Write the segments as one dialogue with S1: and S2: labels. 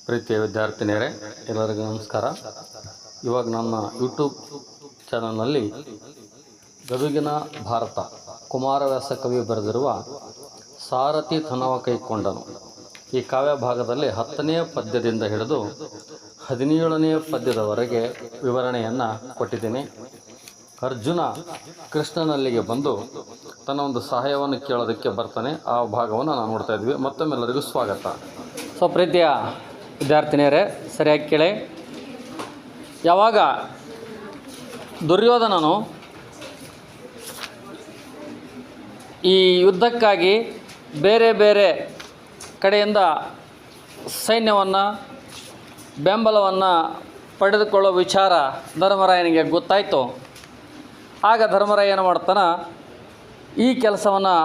S1: ಪ್ರೀತಿಯ ವಿದ್ಯಾರ್ಥಿನಿಯರೇ, ಎಲ್ಲರಿಗೂ ನಮಸ್ಕಾರ. ಇವಾಗ ನನ್ನ ಯೂಟ್ಯೂಬ್ ಚಾನಲ್ನಲ್ಲಿ ಗದುಗಿನ ಭಾರತ ಕುಮಾರವ್ಯಾಸ ಕವಿ ಬರೆದಿರುವ ಸಾರಥಿ ತನವ ಕೈಕೊಂಡನು ಈ ಕಾವ್ಯ ಭಾಗದಲ್ಲಿ 10ನೇ ಪದ್ಯದಿಂದ ಹಿಡಿದು 17ನೇ ಪದ್ಯದವರೆಗೆ ವಿವರಣೆಯನ್ನು ಕೊಟ್ಟಿದ್ದೀನಿ. ಅರ್ಜುನ ಕೃಷ್ಣನಲ್ಲಿಗೆ ಬಂದು ತನ್ನ ಒಂದು ಸಹಾಯವನ್ನು ಕೇಳೋದಕ್ಕೆ ಬರ್ತಾನೆ. ಆ ಭಾಗವನ್ನು ನಾವು ನೋಡ್ತಾ ಇದ್ವಿ. ಮತ್ತೊಮ್ಮೆಲ್ಲರಿಗೂ ಸ್ವಾಗತ. ಸೊ ಪ್ರೀತಿಯ ವಿದ್ಯಾರ್ಥಿನಿಯರೇ, ಸರಿಯಾಗಿ ಕೇಳಿ. ಯಾವಾಗ ದುರ್ಯೋಧನನು ಈ ಯುದ್ಧಕ್ಕಾಗಿ ಬೇರೆ ಬೇರೆ ಕಡೆಯಿಂದ ಸೈನ್ಯವನ್ನು ಬೆಂಬಲವನ್ನು ಪಡೆದುಕೊಳ್ಳೋ ವಿಚಾರ ಧರ್ಮರಾಯನಿಗೆ ಗೊತ್ತಾಯಿತು. ಆಗ ಧರ್ಮರಾಯ ಏನು ಮಾಡ್ತಾನೆ, ಈ ಕೆಲಸವನ್ನು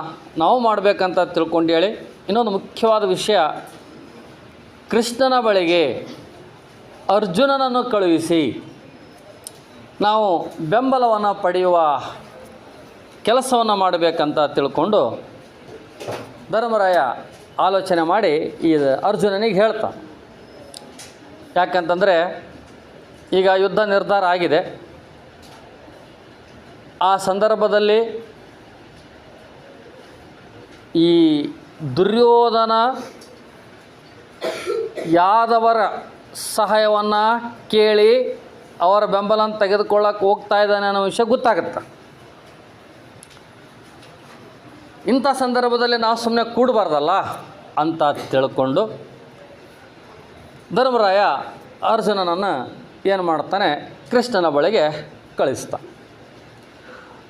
S1: ನಾವು ಮಾಡಬೇಕಂತ ತಿಳ್ಕೊಂಡು ಹೇಳಿ ಇನ್ನೊಂದು ಮುಖ್ಯವಾದ ವಿಷಯ, ಕೃಷ್ಣನ ಬಳಿಗೆ ಅರ್ಜುನನನ್ನು ಕಳುಹಿಸಿ ನಾವು ಬೆಂಬಲವನ್ನು ಪಡೆಯುವ ಕೆಲಸವನ್ನು ಮಾಡಬೇಕಂತ ತಿಳ್ಕೊಂಡು ಧರ್ಮರಾಯ ಆಲೋಚನೆ ಮಾಡಿ ಈ ಅರ್ಜುನನಿಗೆ ಹೇಳ್ತಾನೆ. ಯಾಕಂತಂದರೆ ಈಗ ಯುದ್ಧ ನಿರ್ಧಾರ ಆಗಿದೆ. ಆ ಸಂದರ್ಭದಲ್ಲಿ ಈ ದುರ್ಯೋಧನ ಯಾದವರ ಸಹಾಯವನ್ನು ಕೇಳಿ ಅವರ ಬೆಂಬಲನ ತೆಗೆದುಕೊಳ್ಳಕ್ಕೆ ಹೋಗ್ತಾ ಇದ್ದಾನೆ ಅನ್ನೋ ವಿಷಯ ಗೊತ್ತಾಗುತ್ತೆ. ಇಂಥ ಸಂದರ್ಭದಲ್ಲಿ ನಾವು ಸುಮ್ಮನೆ ಕೂಡಬಾರ್ದಲ್ಲ ಅಂತ ತಿಳ್ಕೊಂಡು ಧರ್ಮರಾಯ ಅರ್ಜುನನನ್ನು ಏನು ಮಾಡ್ತಾನೆ, ಕೃಷ್ಣನ ಬಳಿಗೆ ಕಳಿಸ್ತಾನೆ.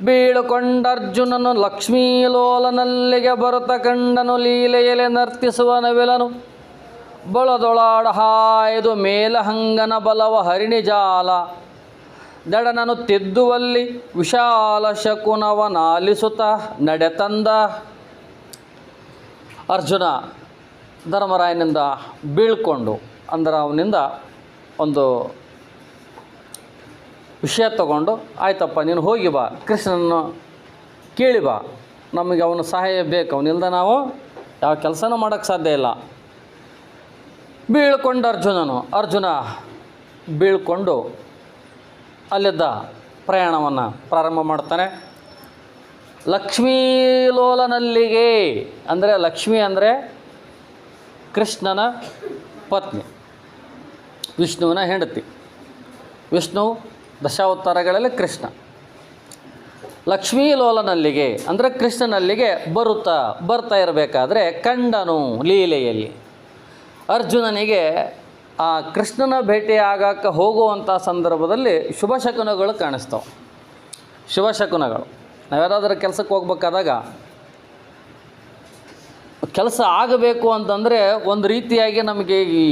S1: ಬೀಳುಕೊಂಡರ್ಜುನನು ಲಕ್ಷ್ಮೀಲೋಲನಲ್ಲಿಗೆ ಬರುತ್ತ ಕಂಡನು, ಲೀಲೆಯಲೆ ನರ್ತಿಸುವ ನವಿಲನು ಬಳದೊಳಾಡ ಹಾಯ್ದು ಮೇಲಹಂಗನ ಬಲವ ಹರಿಣಿಜಾಲ ದಡನನು ತಿದ್ದುವಲ್ಲಿ ವಿಶಾಲ ಶಕುನವನಾಲಿಸುತ್ತ ನಡೆತಂದ. ಅರ್ಜುನ ಧರ್ಮರಾಯನಿಂದ ಬೀಳ್ಕೊಂಡು ಅಂದ್ರೆ ಅವನಿಂದ ಒಂದು ವಿಷಯ ತಗೊಂಡು, ಆಯ್ತಪ್ಪ ನೀನು ಹೋಗಿ ಬಾ, ಕೃಷ್ಣನನ್ನು ಕೇಳಿ ಬಾ, ನಮಗೆ ಅವನ ಸಹಾಯ ಬೇಕು, ಅವನಿಲ್ದ ನಾವು ಯಾವ ಕೆಲಸನೂ ಮಾಡೋಕ್ಕೆ ಸಾಧ್ಯ ಇಲ್ಲ. ಬೀಳ್ಕೊಂಡು ಅರ್ಜುನ ಬೀಳ್ಕೊಂಡು ಅಲ್ಲಿದ್ದ ಪ್ರಯಾಣವನ್ನು ಪ್ರಾರಂಭ ಮಾಡ್ತಾನೆ. ಲಕ್ಷ್ಮೀಲೋಲನಲ್ಲಿಗೆ ಅಂದರೆ ಲಕ್ಷ್ಮಿ ಅಂದರೆ ಕೃಷ್ಣನ ಪತ್ನಿ, ವಿಷ್ಣುವಿನ ಹೆಂಡತಿ. ವಿಷ್ಣು ದಶಾವತಾರಗಳಲ್ಲಿ ಕೃಷ್ಣ. ಲಕ್ಷ್ಮೀಲೋಲನಲ್ಲಿಗೆ ಅಂದರೆ ಕೃಷ್ಣನಲ್ಲಿಗೆ ಬರ್ತಾ ಇರಬೇಕಾದ್ರೆ ಕಂಡನು ಲೀಲೆಯಲ್ಲಿ. ಅರ್ಜುನನಿಗೆ ಆ ಕೃಷ್ಣನ ಭೇಟಿ ಆಗಕ್ಕೆ ಹೋಗುವಂಥ ಸಂದರ್ಭದಲ್ಲಿ ಶುಭ ಶಕುನಗಳು ಕಾಣಿಸ್ತವೆ. ಶುಭ ಶಕುನಗಳು ನಾವ್ಯಾರಾದರೂ ಕೆಲಸಕ್ಕೆ ಹೋಗ್ಬೇಕಾದಾಗ ಕೆಲಸ ಆಗಬೇಕು ಅಂತಂದರೆ ಒಂದು ರೀತಿಯಾಗಿ ನಮಗೆ ಈ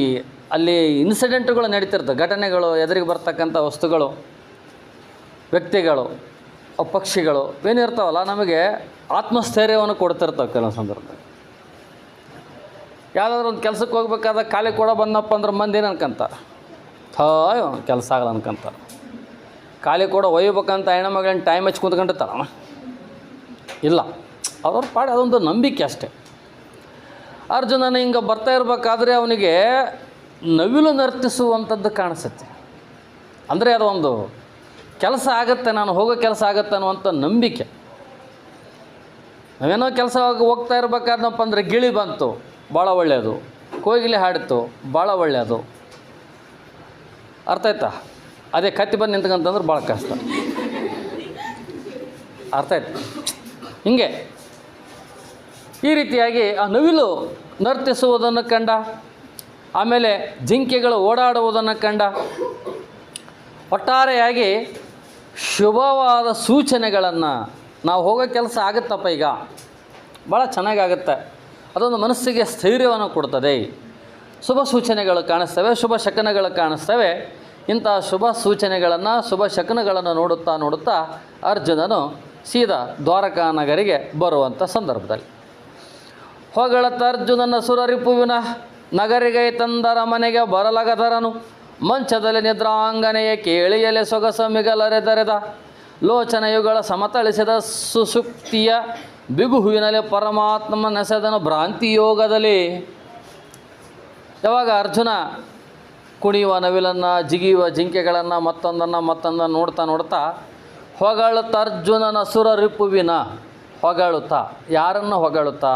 S1: ಅಲ್ಲಿ ಇನ್ಸಿಡೆಂಟ್ಗಳು ನಡೀತಿರ್ತವೆ, ಘಟನೆಗಳು, ಎದುರಿಗೆ ಬರ್ತಕ್ಕಂಥ ವಸ್ತುಗಳು, ವ್ಯಕ್ತಿಗಳು, ಪಕ್ಷಿಗಳು ಏನಿರ್ತಾವಲ್ಲ, ನಮಗೆ ಆತ್ಮಸ್ಥೈರ್ಯವನ್ನು ಕೊಡ್ತಿರ್ತವೆ. ಕೆಲವು ಸಂದರ್ಭದಲ್ಲಿ ಯಾವುದಾದ್ರೂ ಒಂದು ಕೆಲಸಕ್ಕೆ ಹೋಗ್ಬೇಕಾದ್ರೆ ಖಾಲಿ ಕೂಡ ಬಂದಪ್ಪ ಅಂದ್ರೆ ಮಂದಿ ಏನು ಅನ್ಕೊಂತಾರೆ, ಕೆಲಸ ಆಗಲ್ಲ ಅನ್ಕೊಂತಾರೆ. ಖಾಲಿ ಕೂಡ ಒಯ್ಯಬೇಕಂತ ಹೆಣ್ಮಗಳನ್ನ ಟೈಮ್ ಹಚ್ಚಿ ಕುಂತ್ಕೊಂಡಿರ್ತಾರ, ಇಲ್ಲ, ಅವ್ರ ಪಾಡಿ ಅದೊಂದು ನಂಬಿಕೆ ಅಷ್ಟೇ. ಅರ್ಜುನನ ಹಿಂಗೆ ಬರ್ತಾ ಇರಬೇಕಾದ್ರೆ ಅವನಿಗೆ ನವಿಲು ನರ್ತಿಸುವಂಥದ್ದು ಕಾಣಿಸುತ್ತೆ. ಅಂದರೆ ಅದೊಂದು ಕೆಲಸ ಆಗುತ್ತೆ, ನಾನು ಹೋಗೋ ಕೆಲಸ ಆಗುತ್ತೆ ಅನ್ನುವಂಥ ನಂಬಿಕೆ. ನಾವೇನೋ ಕೆಲಸ ಹೋಗ್ತಾ ಇರ್ಬೇಕಾದ್ನಪ್ಪ ಅಂದರೆ ಗಿಳಿ ಬಂತು, ಭಾಳ ಒಳ್ಳೆಯದು, ಕೋಗಿಲೆ ಹಾಡಿತು, ಭಾಳ ಒಳ್ಳೆಯದು, ಅರ್ಥ ಆಯ್ತಾ? ಅದೇ ಕತ್ತಿ ಬಂದು ನಿಂತ್ಕಂತಂದ್ರೆ ಭಾಳ ಕಷ್ಟ, ಅರ್ಥ ಆಯ್ತು? ಹಿಂಗೆ ಈ ರೀತಿಯಾಗಿ ಆ ನವಿಲು ನರ್ತಿಸುವುದನ್ನು ಕಂಡ, ಆಮೇಲೆ ಜಿಂಕೆಗಳು ಓಡಾಡುವುದನ್ನು ಕಂಡ, ಒಟ್ಟಾರೆಯಾಗಿ ಶುಭವಾದ ಸೂಚನೆಗಳನ್ನು, ನಾವು ಹೋಗೋ ಕೆಲಸ ಆಗುತ್ತಪ್ಪ ಈಗ, ಭಾಳ ಚೆನ್ನಾಗಾಗುತ್ತೆ, ಅದೊಂದು ಮನಸ್ಸಿಗೆ ಸ್ಥೈರ್ಯವನ್ನು ಕೊಡ್ತದೆ. ಶುಭ ಸೂಚನೆಗಳು ಕಾಣಿಸ್ತವೆ, ಶುಭ ಶಕನಗಳು ಕಾಣಿಸ್ತವೆ. ಇಂಥ ಶುಭ ಸೂಚನೆಗಳನ್ನು, ಶುಭ ಶಕನಗಳನ್ನು ನೋಡುತ್ತಾ ಅರ್ಜುನನು ಸೀದಾ ದ್ವಾರಕಾ ನಗರಿಗೆ ಬರುವಂಥ ಸಂದರ್ಭದಲ್ಲಿ ಹೊಗಳತ್ತ ಅರ್ಜುನನ ಸುರರಿಪುವಿನ ನಗರಿಗೆ ತಂದರ ಮನೆಗೆ ಬರಲಗದರನು ಮಂಚದಲ್ಲಿ ನಿದ್ರಾಂಗನೆಯ ಕೇಳಿಯಲೆ ಸೊಗಸ ಮಿಗಲರೆದರೆದ ಲೋಚನೆಯುಗಳ ಸಮತಳಿಸಿದ ಸುಸುಪ್ತಿಯ ಬಿಗುಹುವಿನಲ್ಲಿ ಪರಮಾತ್ಮ ನೆಸೆದನು ಭ್ರಾಂತಿಯೋಗದಲ್ಲಿ. ಯಾವಾಗ ಅರ್ಜುನ ಕುಣಿಯುವ ನವಿಲನ್ನು, ಜಿಗಿಯುವ ಜಿಂಕೆಗಳನ್ನು, ಮತ್ತೊಂದನ್ನು ನೋಡ್ತಾ ನೋಡ್ತಾ ಹೊಗಳುತ್ತ ಅರ್ಜುನನ ಅಸುರ ರಿಪುವಿನ ಹೊಗಳುತ್ತಾ, ಯಾರನ್ನು ಹೊಗಳುತ್ತಾ?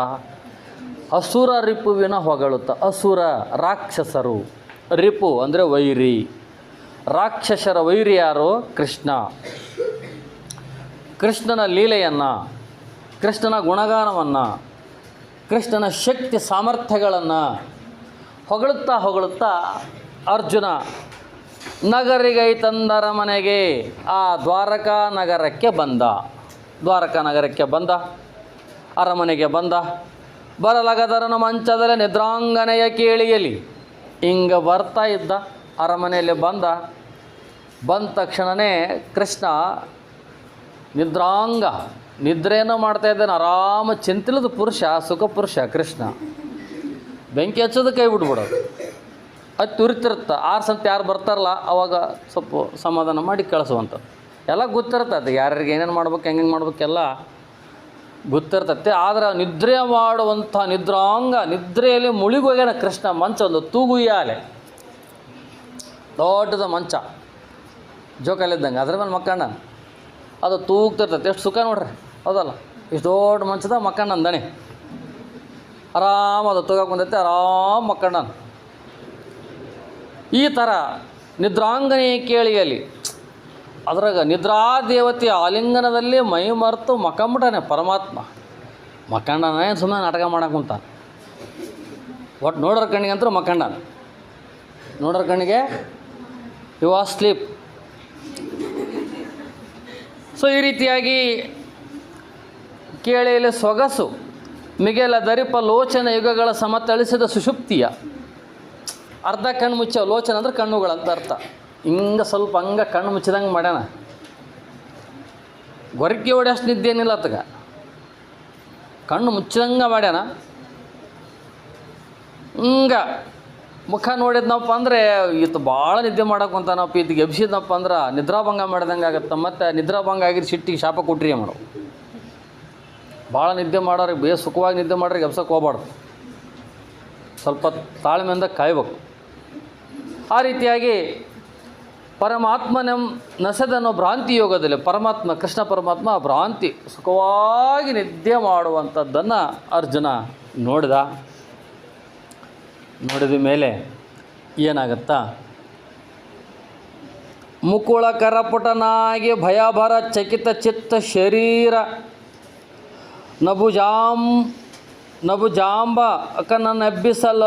S1: ಅಸುರ ರಿಪುವಿನ ಹೊಗಳುತ್ತಾ. ಅಸುರ ರಾಕ್ಷಸರು, ರಿಪು ಅಂದರೆ ವೈರಿ, ರಾಕ್ಷಸರ ವೈರಿ ಯಾರು? ಕೃಷ್ಣ. ಕೃಷ್ಣನ ಲೀಲೆಯನ್ನು, ಕೃಷ್ಣನ ಗುಣಗಾನವನ್ನು, ಕೃಷ್ಣನ ಶಕ್ತಿ ಸಾಮರ್ಥ್ಯಗಳನ್ನು ಹೊಗಳುತ್ತಾ ಹೊಗಳುತ್ತಾ ಅರ್ಜುನ ನಗರಿಗೈತಂದರ ಮನೆಗೆ, ಆ ದ್ವಾರಕಾ ನಗರಕ್ಕೆ ಬಂದ, ಅರಮನೆಗೆ ಬಂದ. ಬರಲಗದರನ ಮಂಚದಲ್ಲಿ ನಿದ್ರಾಂಗನೆಯ ಕೇಳಿಯಲಿ, ಹಿಂಗೆ ಬರ್ತಾ ಇದ್ದ. ಅರಮನೆಯಲ್ಲಿ ಬಂದ ತಕ್ಷಣವೇ ಕೃಷ್ಣ ನಿದ್ರೆಯನ್ನು ಮಾಡ್ತಾ ಇದ್ದಾನೆ. ಆರಾಮ ಚಿಂತಿಲ್ಲದ ಪುರುಷ, ಸುಖ ಪುರುಷ ಕೃಷ್ಣ. ಬೆಂಕಿ ಹಚ್ಚೋದು ಕೈ ಬಿಟ್ಬಿಡೋದು, ಅದು ತುರಿತಿರುತ್ತೆ. ಸಂತ ಯಾರು ಬರ್ತಾರಲ್ಲ ಅವಾಗ ಸ್ವಲ್ಪ ಸಮಾಧಾನ ಮಾಡಿ ಕಳಿಸುವಂಥದ್ದು ಎಲ್ಲ ಗೊತ್ತಿರ್ತದೆ. ಯಾರ್ಯಾರಿಗೆ ಏನೇನು ಮಾಡ್ಬೇಕು, ಹೆಂಗೆ ಮಾಡ್ಬೇಕೆಲ್ಲ ಗೊತ್ತಿರ್ತತೆ. ಆದರೆ ನಿದ್ರೆ ಮಾಡುವಂಥ ನಿದ್ರೆಯಲ್ಲಿ ಮುಳುಗೋಗ್ಯಾನ ಕೃಷ್ಣ. ಮಂಚ ಒಂದು ತೂಗುಯ್ಯಾಲೆ, ದೊಡ್ಡದ ಮಂಚ ಜೋಕಾಲಿದ್ದಂಗೆ, ಅದ್ರ ಮೇಲೆ ಮಕ್ಕಂಡ ಅದು ತೂಗ್ತಿರ್ತೈತೆ. ಎಷ್ಟು ಸುಖ ನೋಡ್ರಿ, ಹೌದಲ್ಲ? ಇಷ್ಟು ದೊಡ್ಡ ಮಂಚದ ಮಕ್ಕಂಡ ದಣಿ ಆರಾಮ, ಅದು ತೂಗಕ್ಕೆ ಬಂದೈತೆ, ಆರಾಮ ಮಕ್ಕಂಡ. ಈ ಥರ ನಿದ್ರಾಂಗನೆ ಕೇಳಿಯಲ್ಲಿ ಅದ್ರಾಗ ನಿದ್ರಾದೇವತೆಯ ಆಲಿಂಗನದಲ್ಲಿ ಮೈ ಮರೆತು ಮಕ್ಕಂಬಿಟ್ಟಾನೆ ಪರಮಾತ್ಮ. ಮಕ್ಕಂಡನೇ ಸುಮ್ಮನೆ ನಾಟಕ ಮಾಡಕ್ಕೆ ಕುಂತಾನೆ. ಒಟ್ಟು ನೋಡೋರ ಕಣ್ಣಿಗೆ ಅಂತೂ ಮಕ್ಕಂಡನ, ನೋಡೋರ ಕಣ್ಣಿಗೆ ಯು ವಾಸ್ ಸ್ಲೀಪ್. ಸೊ ಈ ರೀತಿಯಾಗಿ ಕೇಳಿಯಲ್ಲಿ ಸೊಗಸು ಮಿಗೆಲ ದರಿಪ ಲೋಚನ ಯುಗಗಳ ಸಮತಳಿಸಿದ ಸುಷುಪ್ತಿಯ, ಅರ್ಧ ಕಣ್ಣು ಮುಚ್ಚ, ಲೋಚನ ಅಂದ್ರೆ ಕಣ್ಣುಗಳಂತ ಅರ್ಥ. ಹಿಂಗೆ ಸ್ವಲ್ಪ ಹಂಗೆ ಕಣ್ಣು ಮುಚ್ಚಿದಂಗೆ ಮಾಡ್ಯಾನ. ಗೊರಕೆ ಹೊಡೆಯಷ್ಟು ನಿದ್ದೆ ಏನಿಲ್ಲ ಅತ್ತಗ, ಕಣ್ಣು ಮುಚ್ಚಿದಂಗೆ ಮಾಡ್ಯಾನ. ಹಿಂಗೆ ಮುಖ ನೋಡಿದ್ನಪ್ಪ ಅಂದರೆ ಈತ ಭಾಳ ನಿದ್ದೆ ಮಾಡೋಕ್ಕಂತಾನಪ್ಪ, ಈತಿಗೆ ಎಬ್ಸಿದ್ನಪ್ಪ ಅಂದ್ರೆ ನಿದ್ರಾಭಂಗ ಮಾಡಿದಂಗೆ ಆಗುತ್ತೆ. ಮತ್ತು ನಿದ್ರಾಭಂಗ ಆಗಿದ್ದು ಸಿಟ್ಟಿಗೆ ಶಾಪ ಕೊಟ್ರಿ ಮಾಡೋ. ಭಾಳ ನಿದ್ದೆ ಮಾಡೋರಿಗೆ, ಸುಖವಾಗಿ ನಿದ್ದೆ ಮಾಡೋರಿಗೆ ಎಬ್ಸಕ್ಕೆ ಹೋಗ್ಬಾರ್ದು, ಸ್ವಲ್ಪ ತಾಳ್ಮೆಯಿಂದ ಕಾಯ್ಬೇಕು. ಆ ರೀತಿಯಾಗಿ ಪರಮಾತ್ಮನ ನಸೆದನ್ನೋ ಭ್ರಾಂತಿ ಯೋಗದಲ್ಲಿ ಕೃಷ್ಣ ಪರಮಾತ್ಮ ಭ್ರಾಂತಿ ಸುಖವಾಗಿ ನಿದ್ದೆ ಮಾಡುವಂಥದ್ದನ್ನು ಅರ್ಜುನ ನೋಡಿದ ಮೇಲೆ ಏನಾಗುತ್ತಾ? ಮುಕುಳ ಕರಪುಟನಾಗಿ ಭಯಭರ ಚಕಿತ ಚಿತ್ತ ಶರೀರ ನಭುಜಾಂಬ ಅಕನನ್ನೆಬ್ಬಿಸಲ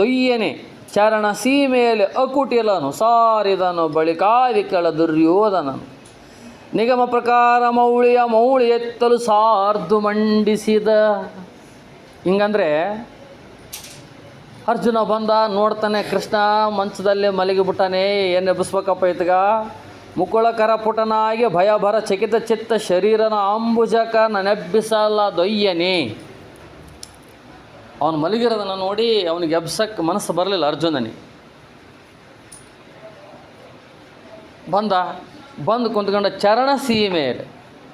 S1: ದೊಯ್ಯನೆ ಚರಣ ಸೀಮೆಯಲ್ಲಿ ಅಕುಟಿಲನು ಸಾರಿದನು ಬಳಿಕಾದಿಕಳ ದುರ್ಯೋಧನನು ನಿಗಮ ಪ್ರಕಾರ ಮೌಳಿ ಎತ್ತಲು ಸಾರ್ದು ಮಂಡಿಸಿದ. ಹಿಂಗಂದರೆ ಅರ್ಜುನ ಬಂದ, ನೋಡ್ತಾನೆ ಕೃಷ್ಣ ಮಂಚದಲ್ಲಿ ಮಲಗಿಬಿಟ್ಟಾನೆ. ಏನು ಎಬ್ಬಿಸ್ಬೇಕಪ್ಪ ಇತ್ಗ? ಮುಕುಳ ಕರಪುಟನಾಗಿ ಭಯಭರ ಚಕಿತ ಚಿತ್ತ ಶರೀರನ ಅಂಬುಜಕ ನೆಬ್ಬಿಸಲ ದೊಯ್ಯನೆ. ಅವನು ಮಲಗಿರೋದನ್ನು ನೋಡಿ ಅವನಿಗೆ ಎಬ್ಸಕ್ಕೆ ಮನಸ್ಸು ಬರಲಿಲ್ಲ ಅರ್ಜುನನಿಗೆ. ಬಂದು ಕುಂತ್ಕೊಂಡ ಚರಣ ಸೀಮೆಯಲ್ಲಿ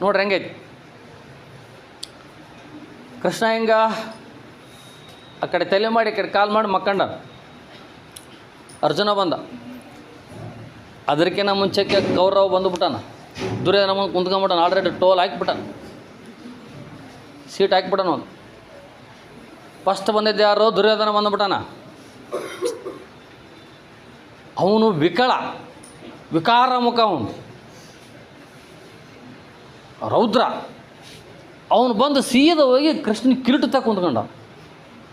S1: ನೋಡ್ರಿ ಹೆಂಗೈತಿ ಕೃಷ್ಣ. ಹಿಂಗ ಆ ಕಡೆ ತಲೆ ಮಾಡಿ ಈ ಕಡೆ ಕಾಲು ಮಾಡಿ ಮಕ್ಕಂಡ. ಅರ್ಜುನ ಬಂದ, ಅದಕ್ಕಿಂತ ಮುಂಚೆಕ್ಕೆ ಕೌರವ ಬಂದುಬಿಟ್ಟಾನ. ದುರ್ಯೋಧನ ಮುಂದೆ ಕುಂತ್ಕೊಂಡ್ಬಿಟ್ಟಾನ. ಆಲ್ರೆಡಿ ಟೋಲ್ ಹಾಕಿಬಿಟ್ಟಾನ, ಸೀಟ್ ಹಾಕಿಬಿಟ್ಟಾನ. ಅವನು ಫಸ್ಟ್ ಬಂದಿದ್ದು ಯಾರು? ದುರ್ಯೋಧನ ಬಂದುಬಿಟ್ಟಾನ. ಅವನು ವಿಕಾರ ಮುಖ, ಅವನು ರೌದ್ರ. ಅವನು ಬಂದು ಸೀದ ಹೋಗಿ ಕೃಷ್ಣ ಕಿರೀಟ ಕುಂತ್ಕೊಂಡ,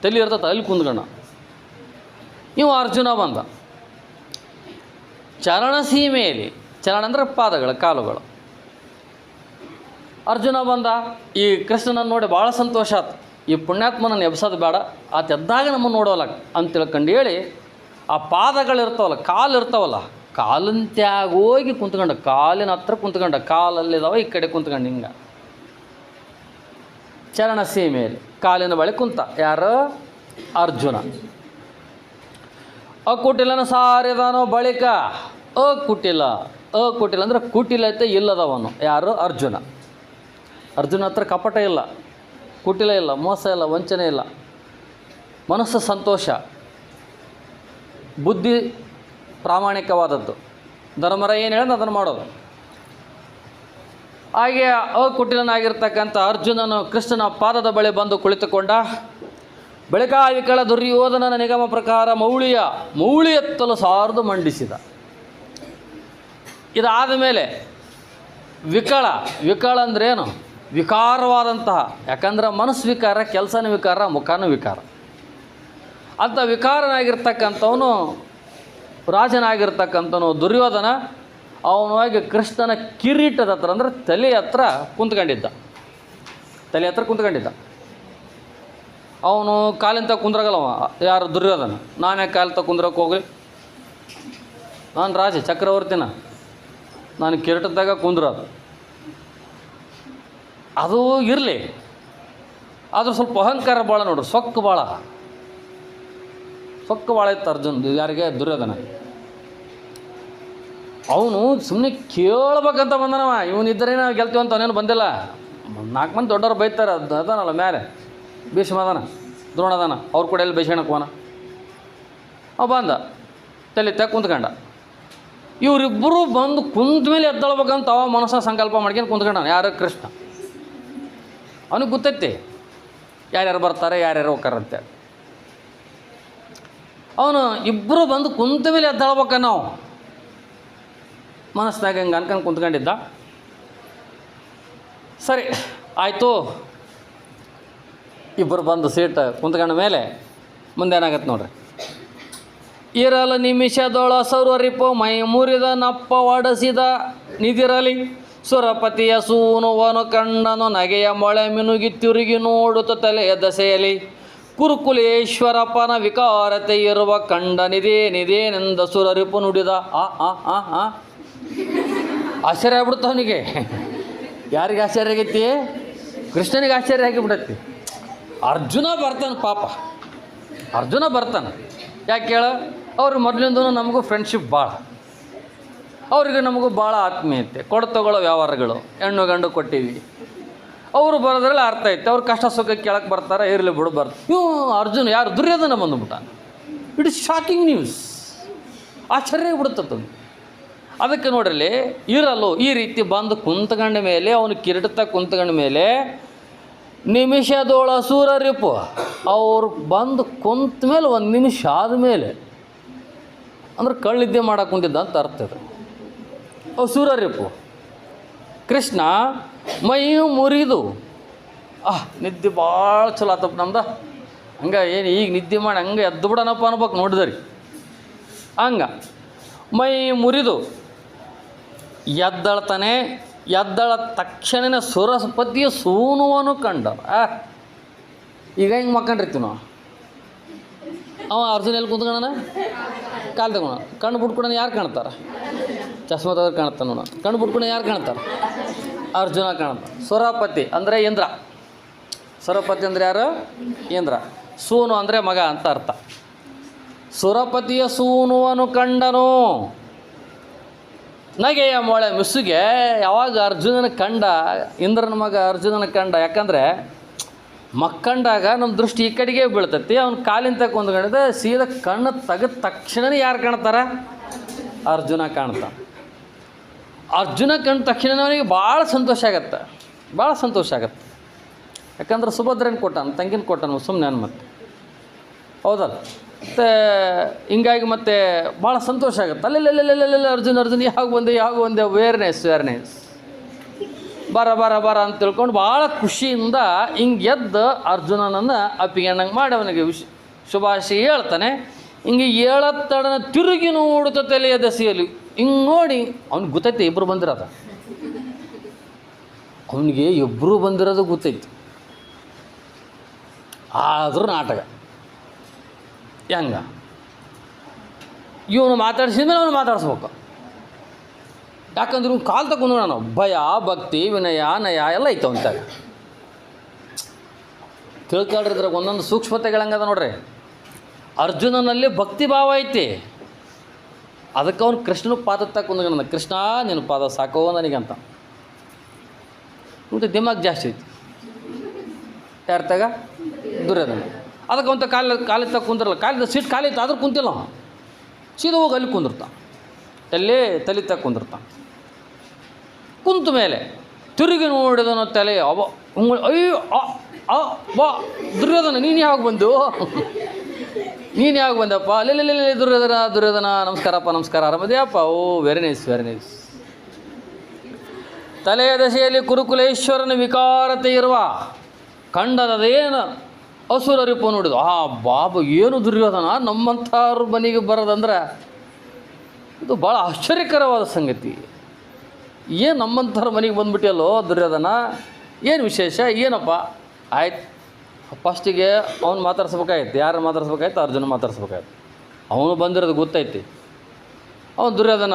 S1: ತಲೆ ಇರ್ತದೆ ಅಲ್ಲಿ ಕುಂತ್ಕೊಂಡ. ಇವ ಅರ್ಜುನ ಬಂದ ಚರಣ ಸೀಮೆಯಲ್ಲಿ. ಚರಣ ಅಂದರೆ ಪಾದಗಳು, ಕಾಲುಗಳು. ಅರ್ಜುನ ಬಂದ, ಈ ಕೃಷ್ಣನನ್ನು ನೋಡಿ ಭಾಳ ಸಂತೋಷ ಆಯ್ತು. ಈ ಪುಣ್ಯಾತ್ಮನನ್ನು ಎಬ್ಸೋದು ಬೇಡ, ಆತ ಎದ್ದಾಗ ನಮ್ಮನ್ನು ನೋಡೋಲ್ಲ ಅಂತ ತಿಳ್ಕೊಂಡು ಹೇಳಿ ಆ ಪಾದಗಳಿರ್ತಾವಲ್ಲ, ಕಾಲು ಇರ್ತಾವಲ್ಲ, ಕಾಲಂತ್ಯಾಗ ಹೋಗಿ ಕುಂತ್ಕೊಂಡ, ಕಾಲಿನ ಹತ್ರ ಕುಂತ್ಕೊಂಡ, ಕಾಲಲ್ಲಿದ್ದಾವೆ ಈ ಕಡೆ ಕುಂತ್ಕೊಂಡು ಹಿಂಗೆ ಚರಣ ಸೀಮೆಯಲ್ಲಿ ಕಾಲಿನ ಬಳಿ ಕುಂತ. ಯಾರು? ಅರ್ಜುನ. ಅಕುಟಿಲನ ಸಾರಿದನೋ ಬಳಿಕ ಅಕುಟಿಲ ಅಂದರೆ ಕುಟಿಲತೆ ಇಲ್ಲದವನು. ಯಾರು? ಅರ್ಜುನ. ಅರ್ಜುನ ಹತ್ರ ಕಪಟ ಇಲ್ಲ, ಕುಟಿಲ ಇಲ್ಲ, ಮೋಸ ಇಲ್ಲ, ವಂಚನೆ ಇಲ್ಲ, ಮನಸ್ಸು ಸಂತೋಷ. ಬುದ್ಧಿ ಪ್ರಾಮಾಣಿಕವಾದದ್ದು. ಧರ್ಮರ ಏನು ಹೇಳಿದ ಅದನ್ನು ಮಾಡೋದು. ಹಾಗೆ ಅಕುಟಿಲನಾಗಿರ್ತಕ್ಕಂಥ ಅರ್ಜುನನು ಕೃಷ್ಣನ ಪಾದದ ಬಳಿ ಬಂದು ಕುಳಿತುಕೊಂಡ. ಬಳಿಕ ವಿಕಳ ದುರ್ಯೋಧನನ ನಿಗಮ ಪ್ರಕಾರ ಮೌಳಿ ಎತ್ತಲು ಸಾರದು ಮಂಡಿಸಿದ. ಇದಾದ ಮೇಲೆ ವಿಕಳ ಅಂದ್ರೇನು? ವಿಕಾರವಾದಂತಹ, ಯಾಕಂದ್ರೆ ಮನಸ್ಸು ವಿಕಾರ, ಕೆಲಸನ ವಿಕಾರ, ಮುಖನೂ ವಿಕಾರ ಅಂತ ವಿಕಾರನಾಗಿರ್ತಕ್ಕಂಥವನು, ರಾಜನಾಗಿರ್ತಕ್ಕಂಥವನು ದುರ್ಯೋಧನ ಅವನಾಗಿ ಕೃಷ್ಣನ ಕಿರೀಟದ ಹತ್ರ, ಅಂದರೆ ತಲೆ ಹತ್ರ ಕುಂತ್ಕೊಂಡಿದ್ದ. ಅವನು ಕಾಲಿಂತ ಕುಂದ್ರಾಗಲ್ಲವ. ಯಾರು? ದುರ್ಯೋಧನ. ನಾನೇ ಕಾಲಿಂತ ಕುಂದ್ರಕ್ಕೆ ಹೋಗಲಿ? ನಾನು ರಾಜ, ಚಕ್ರವರ್ತಿನ, ನಾನು ಕಿರೀಟದಾಗ ಕುಂದ್ರೋದು ಅದು ಇರಲಿ. ಆದರೂ ಸ್ವಲ್ಪ ಅಹಂಕಾರ ಭಾಳ ನೋಡ್ರಿ, ಸೊಕ್ಕು ಭಾಳ ಇತ್ತು ಅರ್ಜುನ್. ಯಾರಿಗೆ? ದುರ್ಯೋಧನ. ಅವನು ಸುಮ್ಮನೆ ಕೇಳ್ಬೇಕಂತ ಬಂದನವ. ಇವನಿದ್ದರೆ ನಾವು ಗೆಲ್ತೀವಿ ಅಂತ ಅವನೇನು ಬಂದಿಲ್ಲ. 4 ಮಂದಿ ದೊಡ್ಡವ್ರು ಬೈತಾರೆ. ಅದಾನಲ್ಲ ಮೇಲೆ ಭೀಷ್ಮ ಅದಾನ, ದ್ರೋಣ ಅದಾನ, ಅವ್ರು ಕೂಡ ಎಲ್ಲಿ ಬೈಸಣಕ್ಕೆ ಹೋನ. ಅವ ಬಂದ, ತಲೆ ಕುಂತ್ಕೊಂಡ. ಇವರಿಬ್ಬರು ಬಂದು ಕುಂತ ಮೇಲೆ ಎದ್ದಳ್ಬೇಕಂತ ಅವ ಮನಸ್ಸ ಸಂಕಲ್ಪ ಮಾಡ್ಕೊಂಡು ಕುಂತ್ಕೊಂಡ. ಯಾರು? ಕೃಷ್ಣ. ಅವನಿಗೆ ಗೊತ್ತೈತಿ ಯಾರ್ಯಾರು ಬರ್ತಾರೆ, ಯಾರ್ಯಾರು ಹೋಗ್ತಾರಂತೆ. ಅವನು ಇಬ್ಬರು ಬಂದು ಕುಂತ ಮೇಲೆ ಎದ್ದಳ್ಬೇಕ ನಾವು ಮನಸ್ಸಿನಾಗ ಹಂಗೆ ಅನ್ಕೊಂಡು ಕುಂತ್ಕೊಂಡಿದ್ದ. ಸರಿ ಆಯಿತು, ಇಬ್ಬರು ಬಂದು ಸೀಟ್ ಕುಂತ್ಕೊಂಡ ಮೇಲೆ ಮುಂದೆ ಏನಾಗತ್ತೆ ನೋಡ್ರಿ. ಇರಲು ನಿಮಿಷದೊಳ ಸೌರರಿಪು ಮೈ ಮುರಿದ ನಪ್ಪ ಒಡಸಿದ ನಿದಿರಲಿ ಸುರಪತಿಯ ಸೂನುವನು ಕಂಡನು ನಗೆಯ ಮೊಳೆ ಮಿನುಗಿ ತಿರುಗಿ ನೋಡುತ್ತ ತಲೆಯ ದಸೆಯಲಿ ಕುರುಕುಲೇಶ್ವರಪ್ಪನ ವಿಕಾರತೆ ಇರುವ ಕಂಡ ನಿದೇನೆಂದ ಸುರರಿಪು ನುಡಿದ. ಆಶ್ಚರ್ಯ ಆಗ್ಬಿಡುತ್ತ ಅವನಿಗೆ. ಯಾರಿಗೆ ಆಶ್ಚರ್ಯ ಆಗೈತಿ? ಕೃಷ್ಣನಿಗೆ ಆಶ್ಚರ್ಯ ಆಗಿಬಿಡತ್ತಿ. ಅರ್ಜುನ ಬರ್ತಾನೆ, ಪಾಪ ಅರ್ಜುನ ಬರ್ತಾನೆ. ಯಾಕೆ ಹೇಳ? ಅವ್ರು ಮೊದಲಿಂದೂ ನಮಗೂ ಫ್ರೆಂಡ್ಶಿಪ್ ಭಾಳ, ಅವರಿಗೆ ನಮಗೂ ಭಾಳ ಆತ್ಮೀಯತೆ, ತಗೊಳ್ಳೋ ವ್ಯವಹಾರಗಳು, ಹೆಣ್ಣು ಗಂಡು ಕೊಟ್ಟಿವಿ. ಅವರು ಬರೋದ್ರಲ್ಲಿ ಅರ್ಥ ಐತೆ. ಅವ್ರು ಕಷ್ಟ ಸುಖ ಕೇಳಕ್ಕೆ ಬರ್ತಾರೆ, ಇರಲಿ ಬಿಡು ಬರ್ತಾರೆ. ಅರ್ಜುನ ಯಾರು? ದುರ್ಯೋಧನ ಬಂದುಬಿಟ್ಟ. It is shocking news. ಆಶ್ಚರ್ಯ ಬಿಡುತ್ತದು. ಅದಕ್ಕೆ ನೋಡ್ರಲ್ಲಿ, ಇರಲು ಈ ರೀತಿ ಬಂದು ಕುಂತ್ಕೊಂಡ ಮೇಲೆ, ಅವನು ಕಿರೀಟದ ಕುಂತ್ಕೊಂಡ ಮೇಲೆ ನಿಮಿಷದೊಳ ಸೂರರಿಪು ಅವ್ರು ಬಂದು ಕುಂತ ಮೇಲೆ 1 ನಿಮಿಷ ಆದಮೇಲೆ, ಅಂದ್ರೆ ಕಳ್ಳಿದ್ದೆ ಮಾಡಕ್ಕೆ ಕುಂತಿದ್ದ ಅಂತ ಅರ್ಥ ಇದು. ಅವು ಸೂರರಿಪು ಕೃಷ್ಣ ಮೈ ಮುರಿದು ನಿದ್ದೆ ಭಾಳ ಚಲೋ ಆತಪ್ಪ ನಮ್ದು. ಹಂಗೆ ಏನು ಈಗ ನಿದ್ದೆ ಮಾಡಿ ಹಂಗೆ ಎದ್ದು ಬಿಡೋಣಪ್ಪ ಅನ್ಬೇಕು ನೋಡಿದ್ರಿ. ಹಂಗೆ ಮೈ ಮುರಿದು ಎದ್ದಳ್ತಾನೆ. ಎದ್ದಳ ತಕ್ಷಣನೇ ಸುರಪತಿಯ ಸೂನುವನು ಕಂಡ. ಈಗ ಹಿಂಗೆ ಮಕ್ಕಂಡಿರ್ತೀವಿ ನಾವು. ಅವ ಅರ್ಜುನ ಎಲ್ಲಿ ಕುಂತ್ಕೊಳ್ಳೋಣ? ಕಾಲು ತಗೋಣ. ಕಣ್ಣು ಬಿಟ್ಕೊಳೋಣ. ಯಾರು ಕಾಣ್ತಾರೆ? ಚಸ್ಮಾ ತೆಗೆದು ಕಾಣ್ತಾನೆ ನೋಡ. ಕಣ್ಣು ಬಿಟ್ಕೊಂಡು ಯಾರು ಕಾಣ್ತಾರೆ? ಅರ್ಜುನ ಕಾಣ್ತಾನೆ. ಸುರಪತಿ ಅಂದರೆ ಇಂದ್ರ. ಸುರಪತಿ ಅಂದರೆ ಯಾರು? ಇಂದ್ರ. ಸೂನು ಅಂದರೆ ಮಗ ಅಂತ ಅರ್ಥ. ಸುರಪತಿಯ ಸೂನುವನು ಕಂಡನು. ನಗೆಯ ಮೊಳೆ ಮಿಸುಗೆ ಯಾವಾಗ ಅರ್ಜುನನ ಕಂಡ, ಇಂದ್ರನ ಮಗ ಅರ್ಜುನನ ಕಂಡ. ಯಾಕಂದರೆ ಮಕ್ಕಂಡಾಗ ನಮ್ಮ ದೃಷ್ಟಿ ಈ ಕಡೆಗೆ ಬೀಳ್ತೈತಿ. ಅವ್ನು ಕಾಲಿಂತ ಕುಂತ್ಕೊಂಡಿದ್ದ, ಸೀದಾ ಕಣ್ಣು ತೆಗೆದ ತಕ್ಷಣವೇ ಯಾರು ಕಾಣ್ತಾರೆ? ಅರ್ಜುನ ಕಾಣ್ತಾನೆ. ಅರ್ಜುನ ಕಂಡ ತಕ್ಷಣ ಅವನಿಗೆ ಭಾಳ ಸಂತೋಷ ಆಗತ್ತೆ. ಯಾಕಂದ್ರೆ ಸುಭದ್ರನ ಕೊಟ್ಟಾನ, ತಂಗಿನ ಕೊಟ್ಟಾನ, ಸುಮ್ಮನೆ ಮತ್ತೆ ಹೌದಲ್ಲ. ಮತ್ತು ಹಿಂಗಾಗಿ ಮತ್ತೆ ಭಾಳ ಸಂತೋಷ ಆಗುತ್ತೆ. ಅಲ್ಲೆಲ್ಲ ಅರ್ಜುನ ಯಾವಾಗ ಬಂದೆ ವೇರ್ನೆಸ್ ಬರ ಅಂತ ತಿಳ್ಕೊಂಡು ಭಾಳ ಖುಷಿಯಿಂದ ಹಿಂಗೆ ಎದ್ದು ಅರ್ಜುನನನ್ನು ಅಪ್ಪಿಗೆಣ್ಣಂಗೆ ಮಾಡಿ ಅವನಿಗೆ ಶುಭಾಶಯ ಹೇಳ್ತಾನೆ. ಹಿಂಗೆ ಹೇಳತ್ತಡನ ತಿರುಗಿ ನೋಡುತ್ತ ತಲೆಯ ದಸೆಯಲ್ಲಿ ಹಿಂಗೆ ನೋಡಿ ಅವ್ನಿಗೆ ಗೊತ್ತೈತೆ ಇಬ್ಬರು ಬಂದಿರೋದು. ಅವನಿಗೆ ಇಬ್ಬರು ಬಂದಿರೋದು ಗೊತ್ತೈತಿ. ಆದರೂ ನಾಟಕ ಹೆಂಗ ಇವನು ಮಾತಾಡ್ಸಿದ ಮೇಲೆ ಅವನು ಮಾತಾಡಿಸ್ಬೇಕು. ಯಾಕಂದ್ರೆ ಇವ್ನು ಕಾಲು ತಗೊಂಡು ನಾವು ಭಯ, ಭಕ್ತಿ, ವಿನಯ, ನಯ ಎಲ್ಲ ಐತೆ ಅಂತಾಗ ತಿಳ್ಕೊಳ್ರಿದ್ರೆ ಒಂದೊಂದು ಸೂಕ್ಷ್ಮತೆಗಳಂಗದ ನೋಡ್ರಿ. ಅರ್ಜುನನಲ್ಲಿ ಭಕ್ತಿ ಭಾವ ಐತಿ. ಅದಕ್ಕೆ ಅವನು ಕೃಷ್ಣನ ಪಾದ ತಗೊಂಡು ಕೃಷ್ಣ ನಿನ್ನ ಪಾದ ಸಾಕೋ ನನಗಂತ. ಮತ್ತು ದಿಮಾಗ್ ಜಾಸ್ತಿ ಐತಿ ಯಾರ್ತಾಗ? ದುರ್ಯೋಧನ. ಅದಕ್ಕೆ ಅವಂತ ಕಾಲಿಗೆ ತಗ ಕುಂತಿರಲ್ಲ. ಕಾಲಿದ ಸೀಟ್ ಖಾಲಿ ಇತ್ತು ಆದರೂ ಕುಂತಿಲ್ಲ. ಸೀದಾ ಹೋಗಿ ಅಲ್ಲಿ ಕುಂದಿರ್ತಾನೆ, ಎಲ್ಲೇ ತಲೆ ತಕ್ಕ ಕುಂದಿರ್ತಾನೆ. ಕುಂತ ಮೇಲೆ ತಿರುಗಿ ನೋಡಿದನು ತಲೆ ಅವ ಅಯ್ಯೋ ಬಾ ದುರ್ಯೋಧನ ನೀನು ಯಾವಾಗ ಬಂದು ನೀನು ಯಾವಾಗ ಬಂದಪ್ಪ ಅಲ್ಲೆಲ್ಲ ದುರ್ಯೋಧನ ನಮಸ್ಕಾರಪ್ಪ ನಮಸ್ಕಾರ ಆರಾಮದೇಯಪ್ಪ. ಓ ವೆರಿ ನೈಸ್ ವೆರಿ ನೈಸ್. ತಲೆಯ ದಶೆಯಲ್ಲಿ ಕುರುಕುಲೇಶ್ವರನ ವಿಕಾರತೆ ಇರುವ ಕಂಡದೇನು ಅಸುರರಿಪ ನೋಡಿದು. ಬಾಬು ಏನು ದುರ್ಯೋಧನ ನಮ್ಮಂಥವ್ರ ಮನೆಗೆ ಬರೋದಂದ್ರೆ ಇದು ಭಾಳ ಆಶ್ಚರ್ಯಕರವಾದ ಸಂಗತಿ. ಏನು ನಮ್ಮಂಥವ್ರ ಮನೆಗೆ ಬಂದುಬಿಟ್ಟಿಯಲ್ಲೋ ದುರ್ಯೋಧನ, ಏನು ವಿಶೇಷ ಏನಪ್ಪ? ಆಯ್ತು, ಫಸ್ಟಿಗೆ ಅವ್ನು ಮಾತಾಡ್ಸ್ಬೇಕಾಯ್ತು. ಯಾರು ಮಾತಾಡ್ಸ್ಬೇಕಾಯ್ತು? ಅರ್ಜುನ ಮಾತಾಡ್ಸ್ಬೇಕಾಯ್ತು. ಅವನು ಬಂದಿರೋದು ಗೊತ್ತೈತಿ. ಅವನು ದುರ್ಯೋಧನ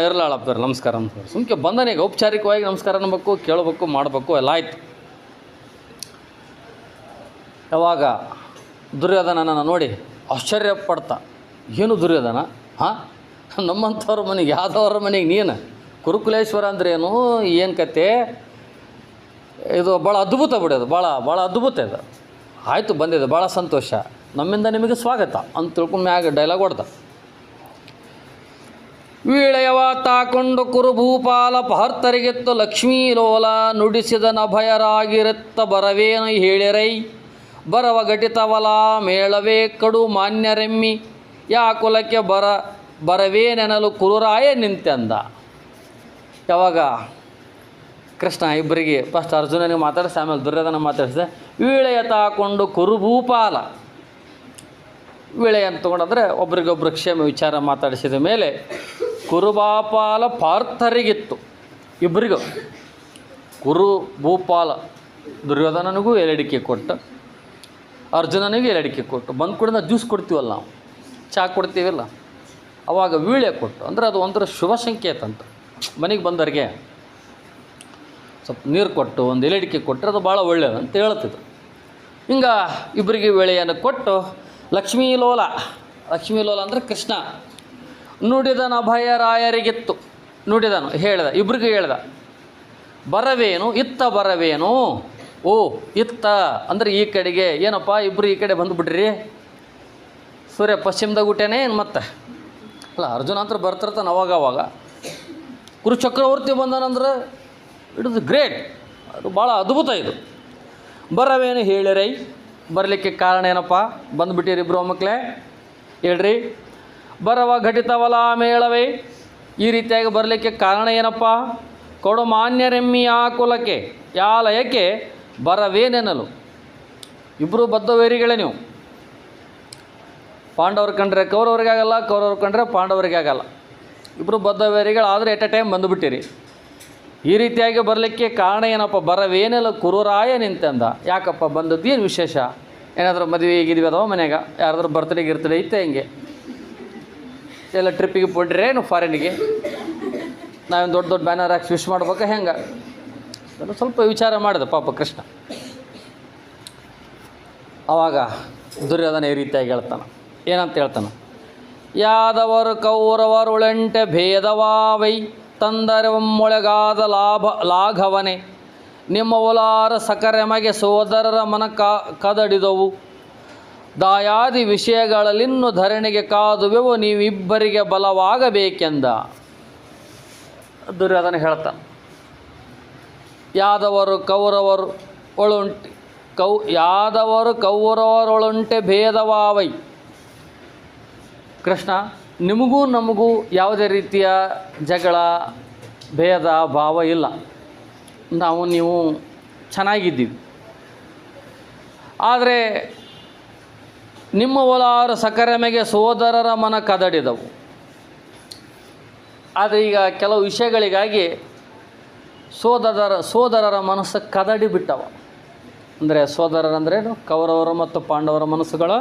S1: ಇರಲಾಳಪ್ಪ ನಮಸ್ಕಾರ ನಮಸ್ಕಾರ ಸುಮ್ಕೆ ಬಂದನೀಗ ಔಪಚಾರಿಕವಾಗಿ ನಮಸ್ಕಾರ ಅನ್ಬೇಕು, ಕೇಳಬೇಕು, ಮಾಡಬೇಕು, ಎಲ್ಲ ಆಯ್ತು. ಯಾವಾಗ ದುರ್ಯೋಧನನ ನೋಡಿ ಆಶ್ಚರ್ಯ ಪಡ್ತಾ, ಏನು ದುರ್ಯೋಧನ ನಮ್ಮಂಥವ್ರ ಮನೆಗೆ ಯಾವ್ದವ್ರ ಮನೆಗೆ ನೀನು ಕುರುಕುಲೇಶ್ವರ ಅಂದ್ರೇನು, ಏನು ಕತೆ ಇದು? ಭಾಳ ಅದ್ಭುತ ಬಿಡೋದು, ಭಾಳ ಅದ್ಭುತ ಇದು. ಆಯಿತು ಬಂದಿದೆ, ಭಾಳ ಸಂತೋಷ, ನಮ್ಮಿಂದ ನಿಮಗೆ ಸ್ವಾಗತ ಅಂತ ತಿಳ್ಕೊಂಡು ಮ್ಯಾಗ ಡೈಲಾಗ್ ಹೊಡ್ದ. ವೀಳೆಯವ ತಾಕೊಂಡು ಕುರುಭೂಪಾಲ ಪಹರ್ತರಿಗೆತ್ತು ಲಕ್ಷ್ಮೀ ಲೋಲ ನುಡಿಸಿದ ನಭಯರಾಗಿರುತ್ತ ಬರವೇನು ಹೇಳಿರೈ ಬರವ ಘಟಿತವಲ ಮೇಳವೇ ಕಡು ಮಾನ್ಯರೆಮ್ಮಿ ಯಾ ಕುಲಕ್ಕೆ ಬರವೇನೆನಲು ಕುರುರಾಯ ನಿಂತೆಂದ. ಯಾವಾಗ ಕೃಷ್ಣ ಇಬ್ಬರಿಗೆ ಫಸ್ಟ್ ಅರ್ಜುನನಿಗೆ ಮಾತಾಡಿಸಿ ಆಮೇಲೆ ದುರ್ಯೋಧನ ಮಾತಾಡಿಸಿದೆ. ವೀಳೆಯ ತಾಕೊಂಡು ಕುರುಭೂಪಾಲ, ವೀಳೆ ಅಂತ ತೊಗೊಂಡಂದರೆ ಒಬ್ರಿಗೊಬ್ರು ಕ್ಷೇಮ ವಿಚಾರ ಮಾತಾಡಿಸಿದ ಮೇಲೆ ಕುರುಭೂಪಾಲ ಪಾರ್ಥರಿಗಿತ್ತು. ಇಬ್ಬರಿಗೂ ಕುರು ಭೂಪಾಲ ದುರ್ಯೋಧನನಿಗೂ ಎಲೆಡಿಕೆ ಕೊಟ್ಟು ಅರ್ಜುನನಿಗೂ ಎಲೆಡಿಕೆ ಕೊಟ್ಟು ಬಂದು ಕೂಡ ಜ್ಯೂಸ್ ಕೊಡ್ತೀವಲ್ಲ ನಾವು, ಚಹಾ ಕೊಡ್ತೀವಲ್ಲ, ಅವಾಗ ವೀಳೆ ಕೊಟ್ಟು ಅಂದರೆ ಅದು ಒಂಥರ ಶುಭ ಸಂಕೇತ ಅಂತ. ಮನೆಗೆ ಬಂದವ್ರಿಗೆ ಸ್ವಲ್ಪ ನೀರು ಕೊಟ್ಟು ಒಂದು ಎಲೆಡಿಕೆ ಕೊಟ್ಟರೆ ಅದು ಭಾಳ ಒಳ್ಳೆಯದು ಅಂತ ಹೇಳ್ತಿದ್ರು. ಹಿಂಗೆ ಇಬ್ಬರಿಗೆ ವೇಳೆಯನ್ನು ಕೊಟ್ಟು ಲಕ್ಷ್ಮೀಲೋಲ ಅಂದರೆ ಕೃಷ್ಣ ನುಡಿದನ ಅಭಯರಾಯರಿಗಿತ್ತು. ನುಡಿದನು ಹೇಳ್ದ, ಇಬ್ಬರಿಗೂ ಹೇಳ್ದ ಬರವೇನು ಇತ್ತ ಬರವೇನು. ಓ ಇತ್ತ ಅಂದರೆ ಈ ಕಡೆಗೆ, ಏನಪ್ಪ ಇಬ್ಬರು ಈ ಕಡೆ ಬಂದುಬಿಡ್ರಿ, ಸೂರ್ಯ ಪಶ್ಚಿಮದಾಗ ಹುಟ್ಟೇನೆ ಏನು ಮತ್ತೆ ಅಲ್ಲ. ಅರ್ಜುನ ಅಂತ ಬರ್ತಿರ್ತಾನೆ ಅವಾಗ. ಕುರುಚಕ್ರವರ್ತಿ ಬಂದನಂದ್ರೆ ಇಟ್ ಇಸ್ ಗ್ರೇಟ್, ಅದು ಭಾಳ ಅದ್ಭುತ ಇದು. ಬರವೇನು ಹೇಳಿರೈ, ಬರಲಿಕ್ಕೆ ಕಾರಣ ಏನಪ್ಪ? ಬಂದುಬಿಟ್ಟಿರಿ ಇಬ್ಬರು ಮಕ್ಕಳೇ ಹೇಳ್ರಿ. ಬರವ ಘಟಿತವಲ ಮೇಳವೇ, ಈ ರೀತಿಯಾಗಿ ಬರಲಿಕ್ಕೆ ಕಾರಣ ಏನಪ್ಪ? ಕೊಡು ಮಾನ್ಯರೆಮ್ಮಿ ಆ ಕುಲಕ್ಕೆ ಯಾ ಲಯಕ್ಕೆ ಬರವೇನೆನಲು. ಇಬ್ಬರು ಬದ್ಧವೇರಿಗಳೇ ನೀವು. ಪಾಂಡವ್ರು ಕಂಡ್ರೆ ಕೌರವ್ರಿಗಾಗಲ್ಲ, ಕೌರವ್ರು ಕಂಡ್ರೆ ಪಾಂಡವರಿಗಾಗಲ್ಲ. ಇಬ್ಬರು ಬದ್ಧವೇರಿಗಳು ಆದರೆ ಎಟ್ ಎ ಟೈಮ್ ಬಂದುಬಿಟ್ಟಿರಿ. ಈ ರೀತಿಯಾಗಿ ಬರಲಿಕ್ಕೆ ಕಾರಣ ಏನಪ್ಪ? ಬರವೇನೆಲ್ಲ ಕುರುರಾಯ ನಿಂತೆಂದ. ಯಾಕಪ್ಪ ಬಂದದ್ದು, ಏನು ವಿಶೇಷ? ಏನಾದರೂ ಮದುವೆ ಗಿದ್ವಿ ಅದಾವ ಮನ್ಯಾಗ, ಯಾರಾದ್ರೂ ಬರ್ತಡೇ ಗಿರ್ತಡೇ ಇತ್ತೆ ಹಿಂಗೆ ಎಲ್ಲ ಟ್ರಿಪ್ಪಿಗೆ ಕೊಡ್ರಿ ಏನು ಫಾರಿನಿಗೆ ನಾವೇನು ದೊಡ್ಡ ಬ್ಯಾನರ್ ಹಾಕಿ ವಿಶ್ ಮಾಡ್ಬೇಕಾ ಹೆಂಗೆ? ಅದನ್ನು ಸ್ವಲ್ಪ ವಿಚಾರ ಮಾಡಿದೆ ಪಾಪ ಕೃಷ್ಣ. ಆವಾಗ ದುರ್ಯೋಧನ ಈ ರೀತಿಯಾಗಿ ಹೇಳ್ತಾನೆ, ಏನಂತ ಹೇಳ್ತಾನೆ? ಯಾದವರು ಕೌರವರುಳೆಂಟೆ ಭೇದವಾವೈ ತಂದರವೊಮ್ಮೊಳಗಾದ ಲಾಘವನೆ ನಿಮ್ಮ ಒಲಾರ ಸಕರೆಮಗೆ ಸೋದರರ ಮನ ಕದಡಿದವು ದಾಯಾದಿ ವಿಷಯಗಳಲ್ಲಿನ್ನು ಧರಣಿಗೆ ಕಾದುವೆವು ನೀವಿಬ್ಬರಿಗೆ ಬಲವಾಗಬೇಕೆಂದ. ದುರ್ಯೋಧನ ಹೇಳ್ತಾನೆ, ಯಾದವರು ಕೌರವರೊಳುಂಟೆ ಭೇದವಾವೈ. ಕೃಷ್ಣ, ನಿಮಗೂ ನಮಗೂ ಯಾವುದೇ ರೀತಿಯ ಜಗಳ ಭೇದ ಭಾವ ಇಲ್ಲ, ನಾವು ನೀವು ಚೆನ್ನಾಗಿದ್ದೀವಿ. ಆದರೆ ನಿಮ್ಮ ಒಲಾರ ಸಕರೆಮೆಗೆ ಸೋದರರ ಮನ ಕದಡಿದವು. ಆದರೆ ಈಗ ಕೆಲವು ವಿಷಯಗಳಿಗಾಗಿ ಸೋದರರ ಮನಸ್ಸು ಕದಡಿ ಬಿಟ್ಟವ. ಅಂದರೆ ಸೋದರರಂದ್ರೇನು? ಕೌರವರ ಮತ್ತು ಪಾಂಡವರ ಮನಸ್ಸುಗಳ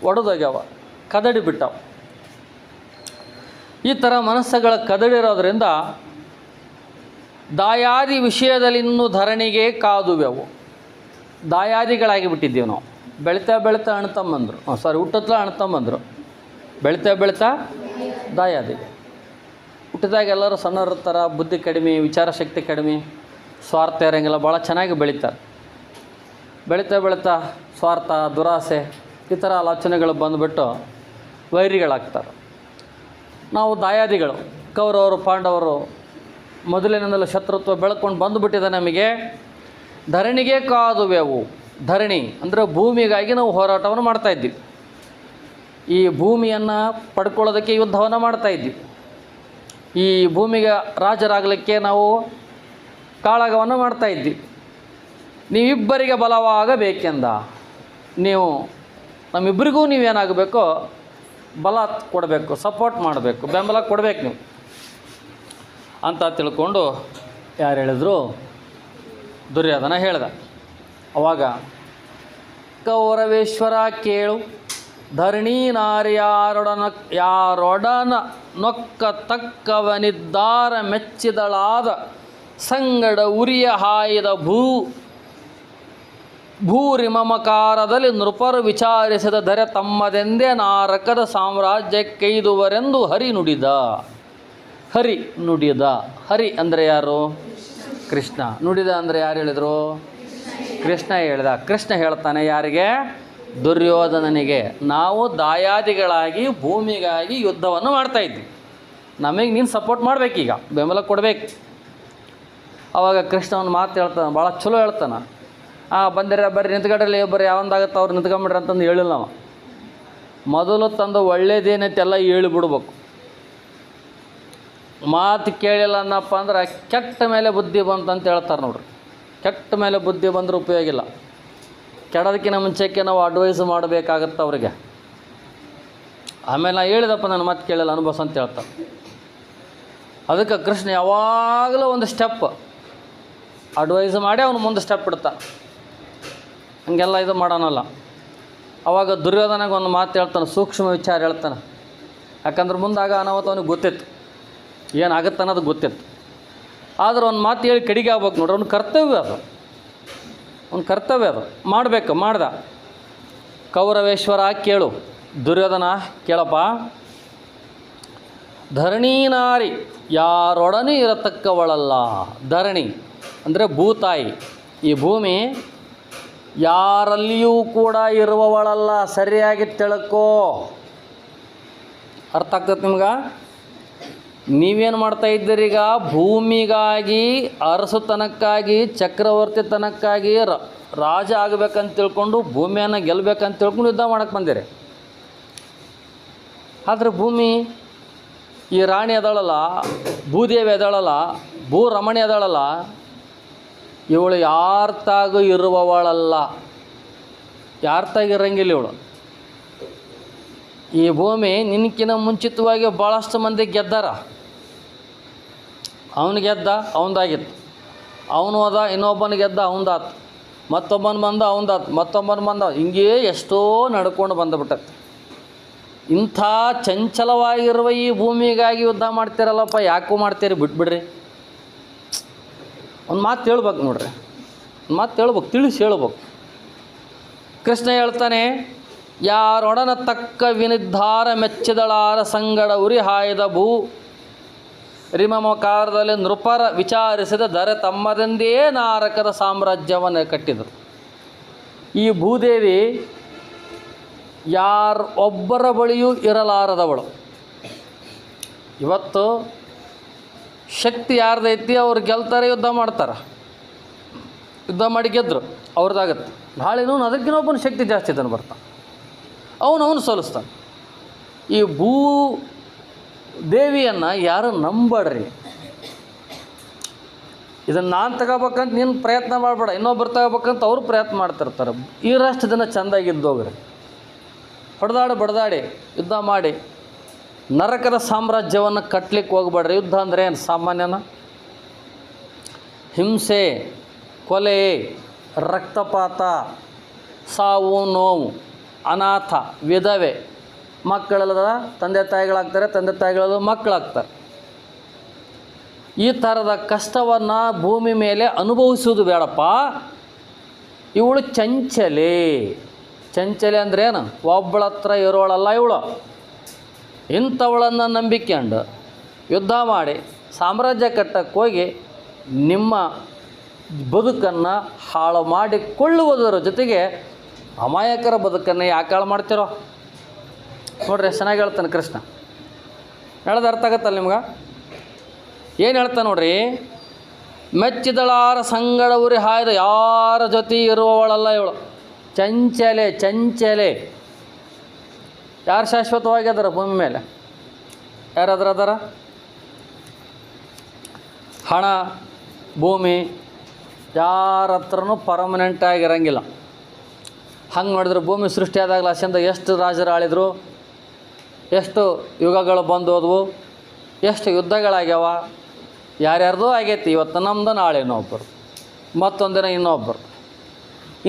S1: ಒಡೆದೋಗ್ಯವ, ಕದಡಿ ಬಿಟ್ಟವ. ಈ ಥರ ಮನಸ್ಸುಗಳ ಕದಡಿರೋದ್ರಿಂದ ದಾಯಾದಿ ವಿಷಯದಲ್ಲಿ ಇನ್ನೂ ಧರಣಿಗೆ ಕಾದುವೆವು. ದಾಯಾದಿಗಳಾಗಿ ಬಿಟ್ಟಿದ್ದೀವಿ ನಾವು. ಬೆಳಿತಾ ಅಣ್ತಂಬಂದರು, ಹುಟ್ಟತ್ಲ ಅಣ್ತಂಬಂದರು, ಬೆಳಿತಾ ದಾಯಾದಿ. ಹುಟ್ಟಿದಾಗ ಎಲ್ಲರೂ ಸಣ್ಣರಿರ್ತಾರೆ, ಬುದ್ಧಿ ಕಡಿಮೆ, ವಿಚಾರ ಶಕ್ತಿ ಕಡಿಮೆ, ಸ್ವಾರ್ಥ ಇರೋಂಗಿಲ್ಲ, ಭಾಳ ಚೆನ್ನಾಗಿ ಬೆಳೀತಾರೆ. ಬೆಳೀತಾ ಸ್ವಾರ್ಥ, ದುರಾಸೆ ಈ ಥರ ಆಲೋಚನೆಗಳು ಬಂದುಬಿಟ್ಟು ವೈರಿಗಳಾಗ್ತಾರೆ. ನಾವು ದಾಯಾದಿಗಳು, ಕೌರವರು ಪಾಂಡವರು ಮೊದಲಿನಿಂದಲೂ ಶತ್ರುತ್ವ ಬೆಳ್ಕೊಂಡು ಬಂದುಬಿಟ್ಟಿದೆ ನಮಗೆ. ಧರಣಿಗೆ ಕಾದುವೆವು. ಧರಣಿ ಅಂದರೆ ಭೂಮಿಗಾಗಿ ನಾವು ಹೋರಾಟವನ್ನು ಮಾಡ್ತಾಯಿದ್ವಿ. ಈ ಭೂಮಿಯನ್ನು ಪಡ್ಕೊಳ್ಳೋದಕ್ಕೆ ಯುದ್ಧವನ್ನು ಮಾಡ್ತಾಯಿದ್ವಿ. ಈ ಭೂಮಿಗೆ ರಾಜರಾಗಲಿಕ್ಕೆ ನಾವು ಕಾಳಗವನ್ನು ಮಾಡ್ತಾಯಿದ್ವಿ. ನೀವಿಬ್ಬರಿಗೆ ಬಲವಾಗಬೇಕೆಂದ. ನೀವು ನಮ್ಮಿಬ್ಬರಿಗೂ ನೀವೇನಾಗಬೇಕೋ ಬಲ ಕೊಡಬೇಕು, ಸಪೋರ್ಟ್ ಮಾಡಬೇಕು, ಬೆಂಬಲ ಕೊಡಬೇಕು ನೀವು ಅಂತ ತಿಳ್ಕೊಂಡು ಯಾರು ಹೇಳಿದ್ರು? ದುರ್ಯೋಧನ ಹೇಳ್ದ. ಅವಾಗ ಕೌರವೇಶ್ವರ ಕೇಳು, ಧರಣಿ ಯಾರೊಡನ ನೊಕ್ಕ ತಕ್ಕವನಿದ್ದಾರ ಮೆಚ್ಚಿದಳಾದ ಸಂಗಡ ಉರಿಯ ಹಾಯ್ದ ಭೂರಿ ಮಮಕಾರದಲ್ಲಿ ನೃಪರು ವಿಚಾರಿಸಿದ ಧರೆ ತಮ್ಮದೆಂದೇ ನಾರಕದ ಸಾಮ್ರಾಜ್ಯಕ್ಕೆಯ್ದುವರೆಂದು ಹರಿ ನುಡಿದ. ಹರಿ ಅಂದರೆ ಯಾರು? ಕೃಷ್ಣ. ನುಡಿದ ಅಂದರೆ ಯಾರು ಹೇಳಿದರು? ಕೃಷ್ಣ ಹೇಳಿದ. ಕೃಷ್ಣ ಹೇಳ್ತಾನೆ ಯಾರಿಗೆ? ದುರ್ಯೋಧನನಿಗೆ. ನಾವು ದಾಯಾದಿಗಳಾಗಿ ಭೂಮಿಗಾಗಿ ಯುದ್ಧವನ್ನು ಮಾಡ್ತಾಯಿದ್ವಿ, ನಮಗೆ ನೀನು ಸಪೋರ್ಟ್ ಮಾಡಬೇಕೀಗ, ಬೆಂಬಲ ಕೊಡಬೇಕು. ಆವಾಗ ಕೃಷ್ಣ ಒಂದು ಮಾತು ಹೇಳ್ತಾನೆ, ಭಾಳ ಚಲೋ ಹೇಳ್ತಾನೆ. ಬರ್ರಿ ನಿಂತ್ಕೊಂಡ್ರಲ್ಲಿ ಒಬ್ಬರು ಯಾವಂದಾಗತ್ತೆ ಅವ್ರು ನಿಂತ್ಕೊಂಬಿಡ್ರಿ ಅಂತಂದು ಹೇಳಿಲ್ಲ ನಾವು. ಮೊದಲು ತಂದು ಒಳ್ಳೇದೇನೈತೆ ಎಲ್ಲ ಹೇಳಿಬಿಡ್ಬೇಕು. ಮಾತು ಕೇಳಿಲ್ಲ ಅನ್ನಪ್ಪ ಅಂದ್ರೆ ಕೆಟ್ಟ ಮೇಲೆ ಬುದ್ಧಿ ಬಂತು ಅಂತ ಹೇಳ್ತಾರೆ ನೋಡ್ರಿ. ಕೆಟ್ಟ ಮೇಲೆ ಬುದ್ಧಿ ಬಂದ್ರೆ ಉಪಯೋಗ ಇಲ್ಲ. ಕೆಡೋದಕ್ಕಿಂತ ಮುಂಚೆಕ್ಕೆ ನಾವು ಅಡ್ವೈಸ್ ಮಾಡಬೇಕಾಗತ್ತೆ ಅವ್ರಿಗೆ. ಆಮೇಲೆ ನಾನು ಹೇಳಿದಪ್ಪ ನನ್ನ ಮಾತು ಕೇಳಿಲ್ಲ ಅನುಭವಿಸ ಅಂತ ಹೇಳ್ತಾರೆ. ಅದಕ್ಕೆ ಕೃಷ್ಣ ಯಾವಾಗಲೂ ಒಂದು ಸ್ಟೆಪ್ ಅಡ್ವೈಸ್ ಮಾಡಿ ಅವನು ಮುಂದೆ ಸ್ಟೆಪ್ ಇಡ್ತಾನೆ. ಹಂಗೆಲ್ಲ ಇದು ಮಾಡೋಣಲ್ಲ. ಅವಾಗ ದುರ್ಯೋಧನಗೆ ಒಂದು ಮಾತು ಹೇಳ್ತಾನೆ, ಸೂಕ್ಷ್ಮ ವಿಚಾರ ಹೇಳ್ತಾನೆ. ಯಾಕಂದ್ರೆ ಮುಂದಾಗ ಅನಾಹುತ ಅವನಿಗೆ ಗೊತ್ತಿತ್ತು, ಏನಾಗುತ್ತೆ ಅನ್ನೋದು ಗೊತ್ತಿತ್ತು. ಆದ್ರೆ ಒಂದು ಮಾತು ಹೇಳಿ ಕಡಿಗೆ ಆಗ್ಬೇಕು ನೋಡ್ರಿ. ಅವ್ನ ಕರ್ತವ್ಯ ಅದು, ಮಾಡ್ದ. ಕೌರವೇಶ್ವರ ಕೇಳು, ದುರ್ಯೋಧನ ಕೇಳಪ್ಪ. ಧರಣಿ ನಾರಿ ಯಾರೊಡನೆ ಇರತಕ್ಕವಳಲ್ಲ. ಧರಣಿ ಅಂದರೆ ಭೂತಾಯಿ. ಈ ಭೂಮಿ ಯಾರಲ್ಲಿಯೂ ಕೂಡ ಇರುವವಳಲ್ಲ. ಸರಿಯಾಗಿ ತಿಳ್ಕೋ. ಅರ್ಥ ಆಗ್ತದೆ ನಿಮ್ಗೆ? ನೀವೇನು ಮಾಡ್ತಾ ಇದ್ದೀರೀಗ? ಭೂಮಿಗಾಗಿ, ಅರಸುತನಕ್ಕಾಗಿ, ಚಕ್ರವರ್ತಿತನಕ್ಕಾಗಿ, ರಾಜ ಆಗಬೇಕಂತ ತಿಳ್ಕೊಂಡು, ಭೂಮಿಯನ್ನು ಗೆಲ್ಲಬೇಕಂತ ತಿಳ್ಕೊಂಡು ಯುದ್ಧ ಮಾಡಕ್ಕೆ ಬಂದಿರಿ. ಆದರೆ ಭೂಮಿ ಈ ರಾಣಿ ಅದಳಲ್ಲ, ಭೂದೇವಿ ಅದಳಲ್ಲ, ಭೂರಮಣಿ ಅದಳಲ್ಲ, ಇವಳು ಯಾರ್ತಾಗೂ ಇರುವವಳಲ್ಲ. ಯಾರ್ತಾಗಿರಂಗಿಲ್ಲ ಇವಳು. ಈ ಭೂಮಿ ನಿನಕಿನ ಮುಂಚಿತವಾಗಿ ಭಾಳಷ್ಟು ಮಂದಿ ಗೆದ್ದಾರ. ಅವನು ಗೆದ್ದ, ಅವನದಾಗಿತ್ತು. ಅವನು ಹೋದ, ಇನ್ನೊಬ್ಬನ ಗೆದ್ದ, ಅವನದಾತು. ಮತ್ತೊಬ್ಬನ ಬಂದ, ಅವನದಾತು. ಮತ್ತೊಬ್ಬನ ಬಂದ, ಹಿಂಗೇ ಎಷ್ಟೋ ನಡ್ಕೊಂಡು ಬಂದುಬಿಟ್ಟತ್ತೆ. ಇಂಥ ಚಂಚಲವಾಗಿರುವ ಈ ಭೂಮಿಗಾಗಿ ಯುದ್ಧ ಮಾಡ್ತೀರಲ್ಲಪ್ಪ, ಯಾಕೂ ಮಾಡ್ತೀರಿ? ಬಿಟ್ಬಿಡ್ರಿ. ಒಂದು ಮಾತು ಹೇಳ್ಬೇಕು ನೋಡ್ರಿ, ಒಂದು ಮಾತು ಹೇಳ್ಬೇಕು, ತಿಳಿಸಿ ಹೇಳ್ಬೇಕು. ಕೃಷ್ಣ ಹೇಳ್ತಾನೆ, ಯಾರೊಡನ ತಕ್ಕ ವಿನಿರ್ಧಾರ ಮೆಚ್ಚಿದಳಾರ ಸಂಗಡ ಉರಿ ಹಾಯ್ದ ರಿಮಮಕಾರದಲ್ಲಿ ನೃಪರ ವಿಚಾರಿಸಿದ ಧರೆ ತಮ್ಮದೆಂದೇ ನಾರಕದ ಸಾಮ್ರಾಜ್ಯವನ್ನು ಕಟ್ಟಿದರು. ಈ ಭೂದೇವಿ ಒಬ್ಬರ ಬಳಿಯೂ ಇರಲಾರದವಳು. ಇವತ್ತು ಶಕ್ತಿ ಯಾರ್ದೈತಿ ಅವ್ರು ಗೆಲ್ತಾರೆ, ಯುದ್ಧ ಮಾಡ್ತಾರೆ. ಯುದ್ಧ ಮಾಡಿ ಗೆದ್ದರು, ಅವ್ರದ್ದಾಗತ್ತೆ. ನಾಳೆ ಅದಕ್ಕಿನ್ನೊಬ್ಬನ ಶಕ್ತಿ ಜಾಸ್ತಿ ಇದನ್ನು ಬರ್ತಾನೆ, ಅವನು ಸೋಲಿಸ್ತಾನೆ. ಈ ದೇವಿಯನ್ನು ಯಾರು ನಂಬಡ್ರಿ. ಇದನ್ನು ನಾನು ತಗೋಬೇಕಂತ ನೀನು ಪ್ರಯತ್ನ ಮಾಡಬೇಡ, ಇನ್ನೊಬ್ಬರು ತಗೋಬೇಕಂತ ಅವರು ಪ್ರಯತ್ನ ಮಾಡ್ತಿರ್ತಾರೆ. ಈರಷ್ಟು ದಿನ ಚೆಂದಾಗಿದ್ದೋಗ್ರಿ. ಬಡದಾಡಿ ಯುದ್ಧ ಮಾಡಿ ನರಕದ ಸಾಮ್ರಾಜ್ಯವನ್ನು ಕಟ್ಟಲಿಕ್ಕೆ ಹೋಗ್ಬೇಡ್ರಿ. ಯುದ್ಧ ಅಂದರೆ ಏನು ಸಾಮಾನ್ಯನ? ಹಿಂಸೆ, ಕೊಲೆ, ರಕ್ತಪಾತ, ಸಾವು ನೋವು, ಅನಾಥ, ವಿಧವೆ, ಮಕ್ಕಳಲ್ಲದ ತಂದೆ ತಾಯಿಗಳಾಗ್ತಾರೆ, ತಂದೆ ತಾಯಿಗಳಲ್ಲದ ಮಕ್ಕಳಾಗ್ತಾರೆ. ಈ ಥರದ ಕಷ್ಟವನ್ನು ಭೂಮಿ ಮೇಲೆ ಅನುಭವಿಸುವುದು ಬೇಡಪ್ಪ. ಇವಳು ಚಂಚಲೆ ಅಂದ್ರೆ ಏನು? ಒಬ್ಬಳ ಹತ್ರ ಇರೋಳಲ್ಲ ಇವಳು. ಇಂಥವಳನ್ನು ನಂಬಿಕೊಂಡು ಯುದ್ಧ ಮಾಡಿ ಸಾಮ್ರಾಜ್ಯ ಕಟ್ಟಕ್ಕೆ ಹೋಗಿ ನಿಮ್ಮ ಬದುಕನ್ನು ಹಾಳು ಮಾಡಿಕೊಳ್ಳುವುದರ ಜೊತೆಗೆ ಅಮಾಯಕರ ಬದುಕನ್ನು ಯಾಕೆ ಹಾಳು ಮಾಡ್ತಿರೋ? ನೋಡ್ರಿ, ಚೆನ್ನಾಗಿ ಹೇಳ್ತಾನೆ ಕೃಷ್ಣ. ಹೇಳೋದು ಅರ್ಥ ಆಗತ್ತಲ್ಲ ನಿಮ್ಗೆ? ಏನು ಹೇಳ್ತಾ ನೋಡ್ರಿ, ಮೆಚ್ಚಿದಳಾರ ಸಂಗಡ ಉರಿ ಹಾಯ್ದ ಯಾರ ಜೊತೆ ಇರುವವಳಲ್ಲ ಇವಳು, ಚಂಚಲೆ. ಯಾರು ಶಾಶ್ವತವಾಗಿ ಅದರ ಭೂಮಿ ಮೇಲೆ? ಯಾರಾದ್ರೂ ಅದರ? ಹಣ, ಭೂಮಿ ಯಾರ ಹತ್ರನೂ ಪರ್ಮನೆಂಟ್ ಆಗಿರಂಗಿಲ್ಲ. ಹಂಗೆ ನೋಡಿದ್ರೆ ಭೂಮಿ ಸೃಷ್ಟಿಯಾದಾಗಲ ಅಷ್ಟಂದ ಎಷ್ಟು ರಾಜರು ಆಳಿದ್ರು, ಎಷ್ಟು ಯುಗಗಳು ಬಂದು ಹೋದವು, ಎಷ್ಟು ಯುದ್ಧಗಳಾಗ್ಯಾವ, ಯಾರ್ಯಾರ್ದೂ ಆಗೈತಿ. ಇವತ್ತು ನಮ್ದು, ನಾಳೆ ಇನ್ನೊಬ್ಬರು, ಮತ್ತೊಂದಿನ ಇನ್ನೊಬ್ಬರು.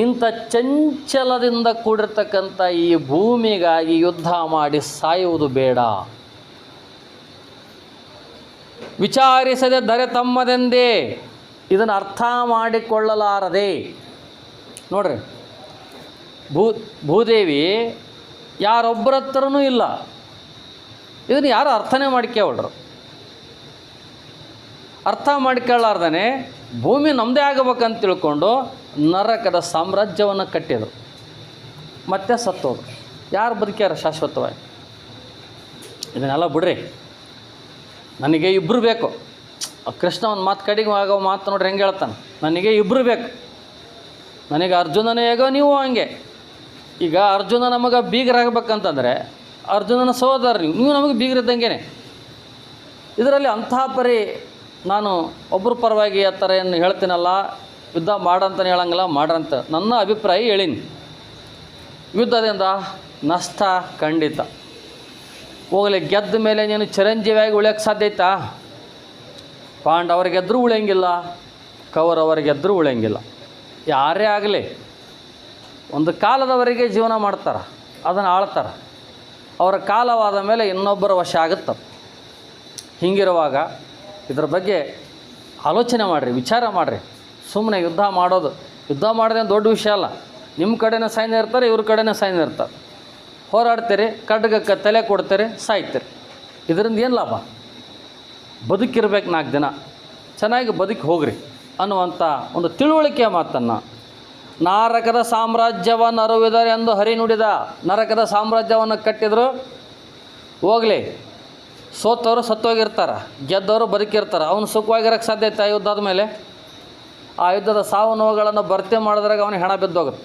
S1: ಇಂಥ ಚಂಚಲದಿಂದ ಕೂಡಿರ್ತಕ್ಕಂಥ ಈ ಭೂಮಿಗಾಗಿ ಯುದ್ಧ ಮಾಡಿ ಸಾಯುವುದು ಬೇಡ. ವಿಚಾರಿಸದೆ ದರೆ ತಮ್ಮದೆಂದೇ ಇದನ್ನು ಅರ್ಥ ಮಾಡಿಕೊಳ್ಳಲಾರದೆ. ನೋಡ್ರಿ, ಭೂದೇವಿ ಯಾರೊಬ್ಬರ ಹತ್ರನೂ ಇಲ್ಲ. ಇದನ್ನು ಯಾರು ಅರ್ಥನೇ ಮಾಡ್ಕೊಳ್ಳರು. ಅರ್ಥ ಮಾಡ್ಕೊಳ್ಳಾರ್ದೇ ಭೂಮಿ ನಮ್ಮದೇ ಆಗಬೇಕಂತ ತಿಳ್ಕೊಂಡು ನರಕದ ಸಾಮ್ರಾಜ್ಯವನ್ನು ಕಟ್ಟಿದರು. ಮತ್ತೆ ಸತ್ತೋದ್ರು. ಯಾರು ಬದುಕ್ಯಾರ ಶಾಶ್ವತವಾಗಿ? ಇದನ್ನೆಲ್ಲ ಬಿಡ್ರಿ. ನನಗೆ ಇಬ್ಬರು ಬೇಕು. ಕೃಷ್ಣ ಒಂದು ಮಾತು ಕಡೆಗೆ ಆಗೋ ಮಾತು ನೋಡ್ರಿ ಹೆಂಗೆ ಹೇಳ್ತಾನೆ, ನನಗೆ ಇಬ್ಬರು ಬೇಕು. ನನಗೆ ಅರ್ಜುನನೇ ಹೇಗೋ ನೀವು ಹಂಗೆ. ಈಗ ಅರ್ಜುನ ನಮಗೆ ಬೀಗರಾಗಬೇಕಂತಂದರೆ ಅರ್ಜುನನ ಸಹೋದರ ನೀವು ನಮಗೆ ಬೀಗರಿದ್ದಂಗೆ. ಇದರಲ್ಲಿ ಅಂತಹ ಪರಿ ನಾನು ಒಬ್ಬರ ಪರವಾಗಿ ಆ ಥರ ಏನು ಹೇಳ್ತೀನಲ್ಲ, ಯುದ್ಧ ಮಾಡಂತಲೇ ಹೇಳಂಗಿಲ್ಲ, ಮಾಡ್ರಂತ ನನ್ನ ಅಭಿಪ್ರಾಯ ಹೇಳೀನಿ. ಯುದ್ಧದಿಂದ ನಷ್ಟ ಖಂಡಿತ. ಹೋಗಲಿ, ಗೆದ್ದ ಮೇಲೆ ನೀನು ಚಿರಂಜೀವಿಯಾಗಿ ಉಳಿಯೋಕ್ಕೆ ಸಾಧ್ಯ ಐತಾ? ಪಾಂಡವರಿಗೆ ಗೆದ್ದರೂ ಉಳಿಯಂಗಿಲ್ಲ, ಕೌರವರಿಗೆ ಗೆದ್ದರೂ ಉಳಿಯಂಗಿಲ್ಲ. ಯಾರೇ ಆಗಲಿ ಒಂದು ಕಾಲದವರೆಗೆ ಜೀವನ ಮಾಡ್ತಾರೆ, ಅದನ್ನು ಆಳ್ತಾರೆ. ಅವರ ಕಾಲವಾದ ಮೇಲೆ ಇನ್ನೊಬ್ಬರ ವಶ ಆಗುತ್ತೆ. ಹೀಗಿರುವಾಗ ಇದ್ರ ಬಗ್ಗೆ ಆಲೋಚನೆ ಮಾಡಿರಿ, ವಿಚಾರ ಮಾಡಿರಿ. ಸುಮ್ಮನೆ ಯುದ್ಧ ಮಾಡೋದೇ ದೊಡ್ಡ ವಿಷಯ ಅಲ್ಲ. ನಿಮ್ಮ ಕಡೆನೇ ಸೈನ್ಯ ಇರ್ತಾರೆ, ಇವ್ರ ಕಡೆನೇ ಸೈನ್ಯ ಇರ್ತಾರೆ. ಹೋರಾಡ್ತೀರಿ, ಖಡ್ಗಕ್ಕೆ ತಲೆ ಕೊಡ್ತೀರಿ, ಸಾಯ್ತೀರಿ. ಇದರಿಂದ ಏನು ಲಾಭ? ಬದುಕಿರ್ಬೇಕು 4 ದಿನ, ಚೆನ್ನಾಗಿ ಬದುಕಿ ಹೋಗ್ರಿ ಅನ್ನುವಂಥ ಒಂದು ತಿಳುವಳಿಕೆಯ ಮಾತನ್ನು ನರಕದ ಸಾಮ್ರಾಜ್ಯವನ್ನು ಅರುವಿದರೆ ಎಂದು ಹರಿ ನುಡಿದ. ನರಕದ ಸಾಮ್ರಾಜ್ಯವನ್ನು ಕಟ್ಟಿದ್ರು. ಹೋಗಲಿ, ಸೋತವರು ಸತ್ತೋಗಿರ್ತಾರೆ, ಗೆದ್ದವರು ಬದುಕಿರ್ತಾರೆ. ಅವನು ಸುಖವಾಗಿರೋಕ್ಕೆ ಸಾಧ್ಯ ಐತೆ? ಯುದ್ಧದ ಮೇಲೆ ಆ ಯುದ್ಧದ ಸಾವು ನೋವುಗಳನ್ನು ಭರ್ತಿ ಮಾಡಿದ್ರಾಗ ಅವನಿಗೆ ಹೆಣ ಬಿದ್ದೋಗುತ್ತೆ.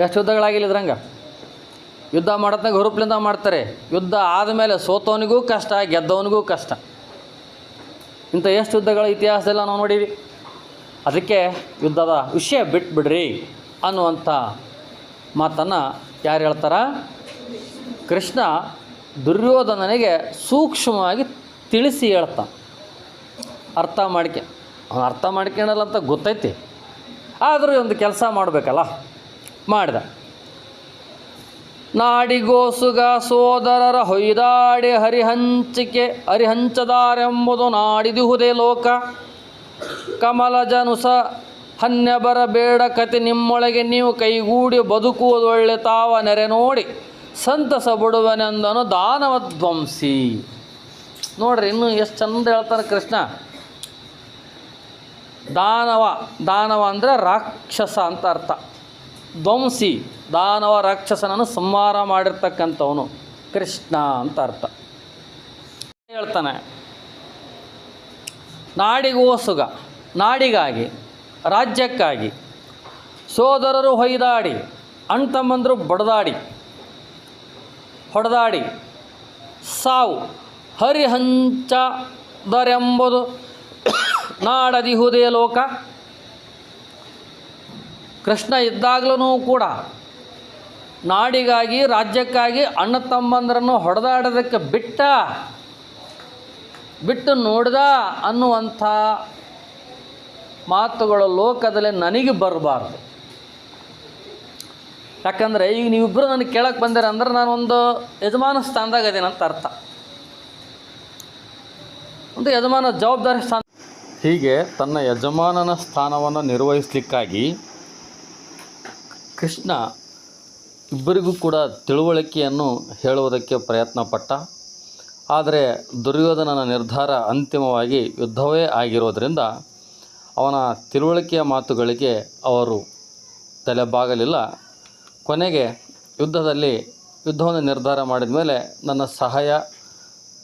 S1: ಎಷ್ಟು ಯುದ್ಧಗಳಾಗಿಲ್ಲ ಇದ್ರಂಗೆ. ಯುದ್ಧ ಮಾಡೋದ್ನಾಗ ಹುರುಪ್ಲಿಂದ ಮಾಡ್ತಾರೆ. ಯುದ್ಧ ಆದಮೇಲೆ ಸೋತವನಿಗೂ ಕಷ್ಟ, ಗೆದ್ದವನಿಗೂ ಕಷ್ಟ. ಇಂಥ ಎಷ್ಟು ಯುದ್ಧಗಳ ಇತಿಹಾಸದೆಲ್ಲ ನಾವು ನೋಡೀವಿ. ಅದಕ್ಕೆ ಯುದ್ಧದ ವಿಷಯ ಬಿಟ್ಬಿಡ್ರಿ ಅನ್ನುವಂಥ ಮಾತನ್ನು ಯಾರು ಹೇಳ್ತಾರ? ಕೃಷ್ಣ ದುರ್ಯೋಧನನಿಗೆ ಸೂಕ್ಷ್ಮವಾಗಿ ತಿಳಿಸಿ ಹೇಳ್ತಾನೆ. ಅವನು ಅರ್ಥ ಮಾಡ್ಕೊಳ್ಳಲ್ಲ ಅಂತ ಗೊತ್ತೈತಿ, ಆದರೂ ಒಂದು ಕೆಲಸ ಮಾಡಬೇಕಲ್ಲ, ಮಾಡಿದ. ನಾಡಿಗೋಸುಗ ಸೋದರರ ಹೊಯ್ದಾಡಿ ಹರಿಹಂಚದಾರೆಂಬುದು ನಾಡಿದುಹುದೇ ಲೋಕ. ಕಮಲಜನುಸ ಹನ್ಯ ಬರಬೇಡ ಕತೆ ನಿಮ್ಮೊಳಗೆ ನೀವು ಕೈಗೂಡಿ ಬದುಕುವುದೊಳ್ಳೆ ತಾವ ನೆರೆ ನೋಡಿ ಸಂತಸ ಬಿಡುವನೆಂದನು ದಾನವಧ್ವಂಸಿ. ನೋಡ್ರಿ, ಇನ್ನೂ ಎಷ್ಟು ಚಂದ ಹೇಳ್ತಾರೆ ಕೃಷ್ಣ. ದಾನವ ಅಂದರೆ ರಾಕ್ಷಸ ಅಂತ ಅರ್ಥ. ಧ್ವಂಸಿ, ದಾನವ ರಾಕ್ಷಸನನ್ನು ಸಂಹಾರ ಮಾಡಿರ್ತಕ್ಕಂಥವನು ಕೃಷ್ಣ ಅಂತ ಅರ್ಥ. ಹೇಳ್ತಾನೆ, ನಾಡಿಗೋಸುಗ, ನಾಡಿಗಾಗಿ, ರಾಜ್ಯಕ್ಕಾಗಿ, ಸೋದರರು ಹೊಯ್ದಾಡಿ, ಅಣ್ತಮ್ಮಂದರು ಹೊಡೆದಾಡಿ ಸಾವು ಹರಿಹಂಚದರೆಂಬುದು ನಾಡದಿಹುದೇ ಲೋಕ. ಕೃಷ್ಣ ಇದ್ದಾಗಲೂ ಕೂಡ ನಾಡಿಗಾಗಿ, ರಾಜ್ಯಕ್ಕಾಗಿ ಅಣ್ಣ ತಮ್ಮಂದರನ್ನು ಹೊಡೆದಾಡೋದಕ್ಕೆ ಬಿಟ್ಟು ನೋಡ್ದ ಅನ್ನುವಂಥ ಮಾತುಗಳು ಲೋಕದಲ್ಲಿ ನನಗೆ ಬರಬಾರ್ದು. ಯಾಕಂದರೆ ಈಗ ನೀವಿಬ್ಬರು ನನಗೆ ಕೇಳಕ್ಕೆ ಬಂದಿರ ಅಂದ್ರೆ ನಾನೊಂದು ಯಜಮಾನ ಸ್ಥಾನದಾಗ ಅದೇನಂತ ಅರ್ಥ. ಒಂದು ಯಜಮಾನ ಜವಾಬ್ದಾರಿ ಸ್ಥಾನ. ಹೀಗೆ ತನ್ನ ಯಜಮಾನನ ಸ್ಥಾನವನ್ನು ನಿರ್ವಹಿಸಲಿಕ್ಕಾಗಿ ಕೃಷ್ಣ ಇಬ್ಬರಿಗೂ ಕೂಡ ತಿಳುವಳಿಕೆಯನ್ನು ಹೇಳುವುದಕ್ಕೆ ಪ್ರಯತ್ನ ಪಟ್ಟ. ಆದರೆ ದುರ್ಯೋಧನನ ನಿರ್ಧಾರ ಅಂತಿಮವಾಗಿ ಯುದ್ಧವೇ ಆಗಿರೋದರಿಂದ ಅವನ ತಿಳುವಳಿಕೆಯ ಮಾತುಗಳಿಗೆ ಅವರು ತಲೆಬಾಗಲಿಲ್ಲ. ಕೊನೆಗೆ ಯುದ್ಧದಲ್ಲಿ ಯುದ್ಧವನ್ನು ನಿರ್ಧಾರ ಮಾಡಿದ ಮೇಲೆ ನನ್ನ ಸಹಾಯ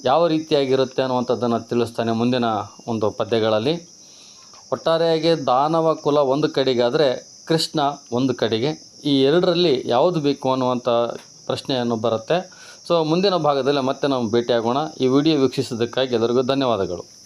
S1: ಯಾವ ರೀತಿಯಾಗಿರುತ್ತೆ ಅನ್ನುವಂಥದ್ದನ್ನು ತಿಳಿಸ್ತಾನೆ ಮುಂದಿನ ಒಂದು ಪದ್ಯಗಳಲ್ಲಿ. ಒಟ್ಟಾರೆಯಾಗಿ ದಾನವ ಕುಲ ಒಂದು ಕಡೆಗಾದರೆ ಕೃಷ್ಣ ಒಂದು ಕಡೆಗೆ, ಈ ಎರಡರಲ್ಲಿ ಯಾವುದು ಬೇಕು ಅನ್ನುವಂಥ ಪ್ರಶ್ನೆಯನ್ನು ಬರುತ್ತೆ. ಸೊ ಮುಂದಿನ ಭಾಗದಲ್ಲಿ ಮತ್ತೆ ನಾವು ಭೇಟಿಯಾಗೋಣ. ಈ ವಿಡಿಯೋ ವೀಕ್ಷಿಸೋದಕ್ಕಾಗಿ ಎಲ್ಲರಿಗೂ ಧನ್ಯವಾದಗಳು.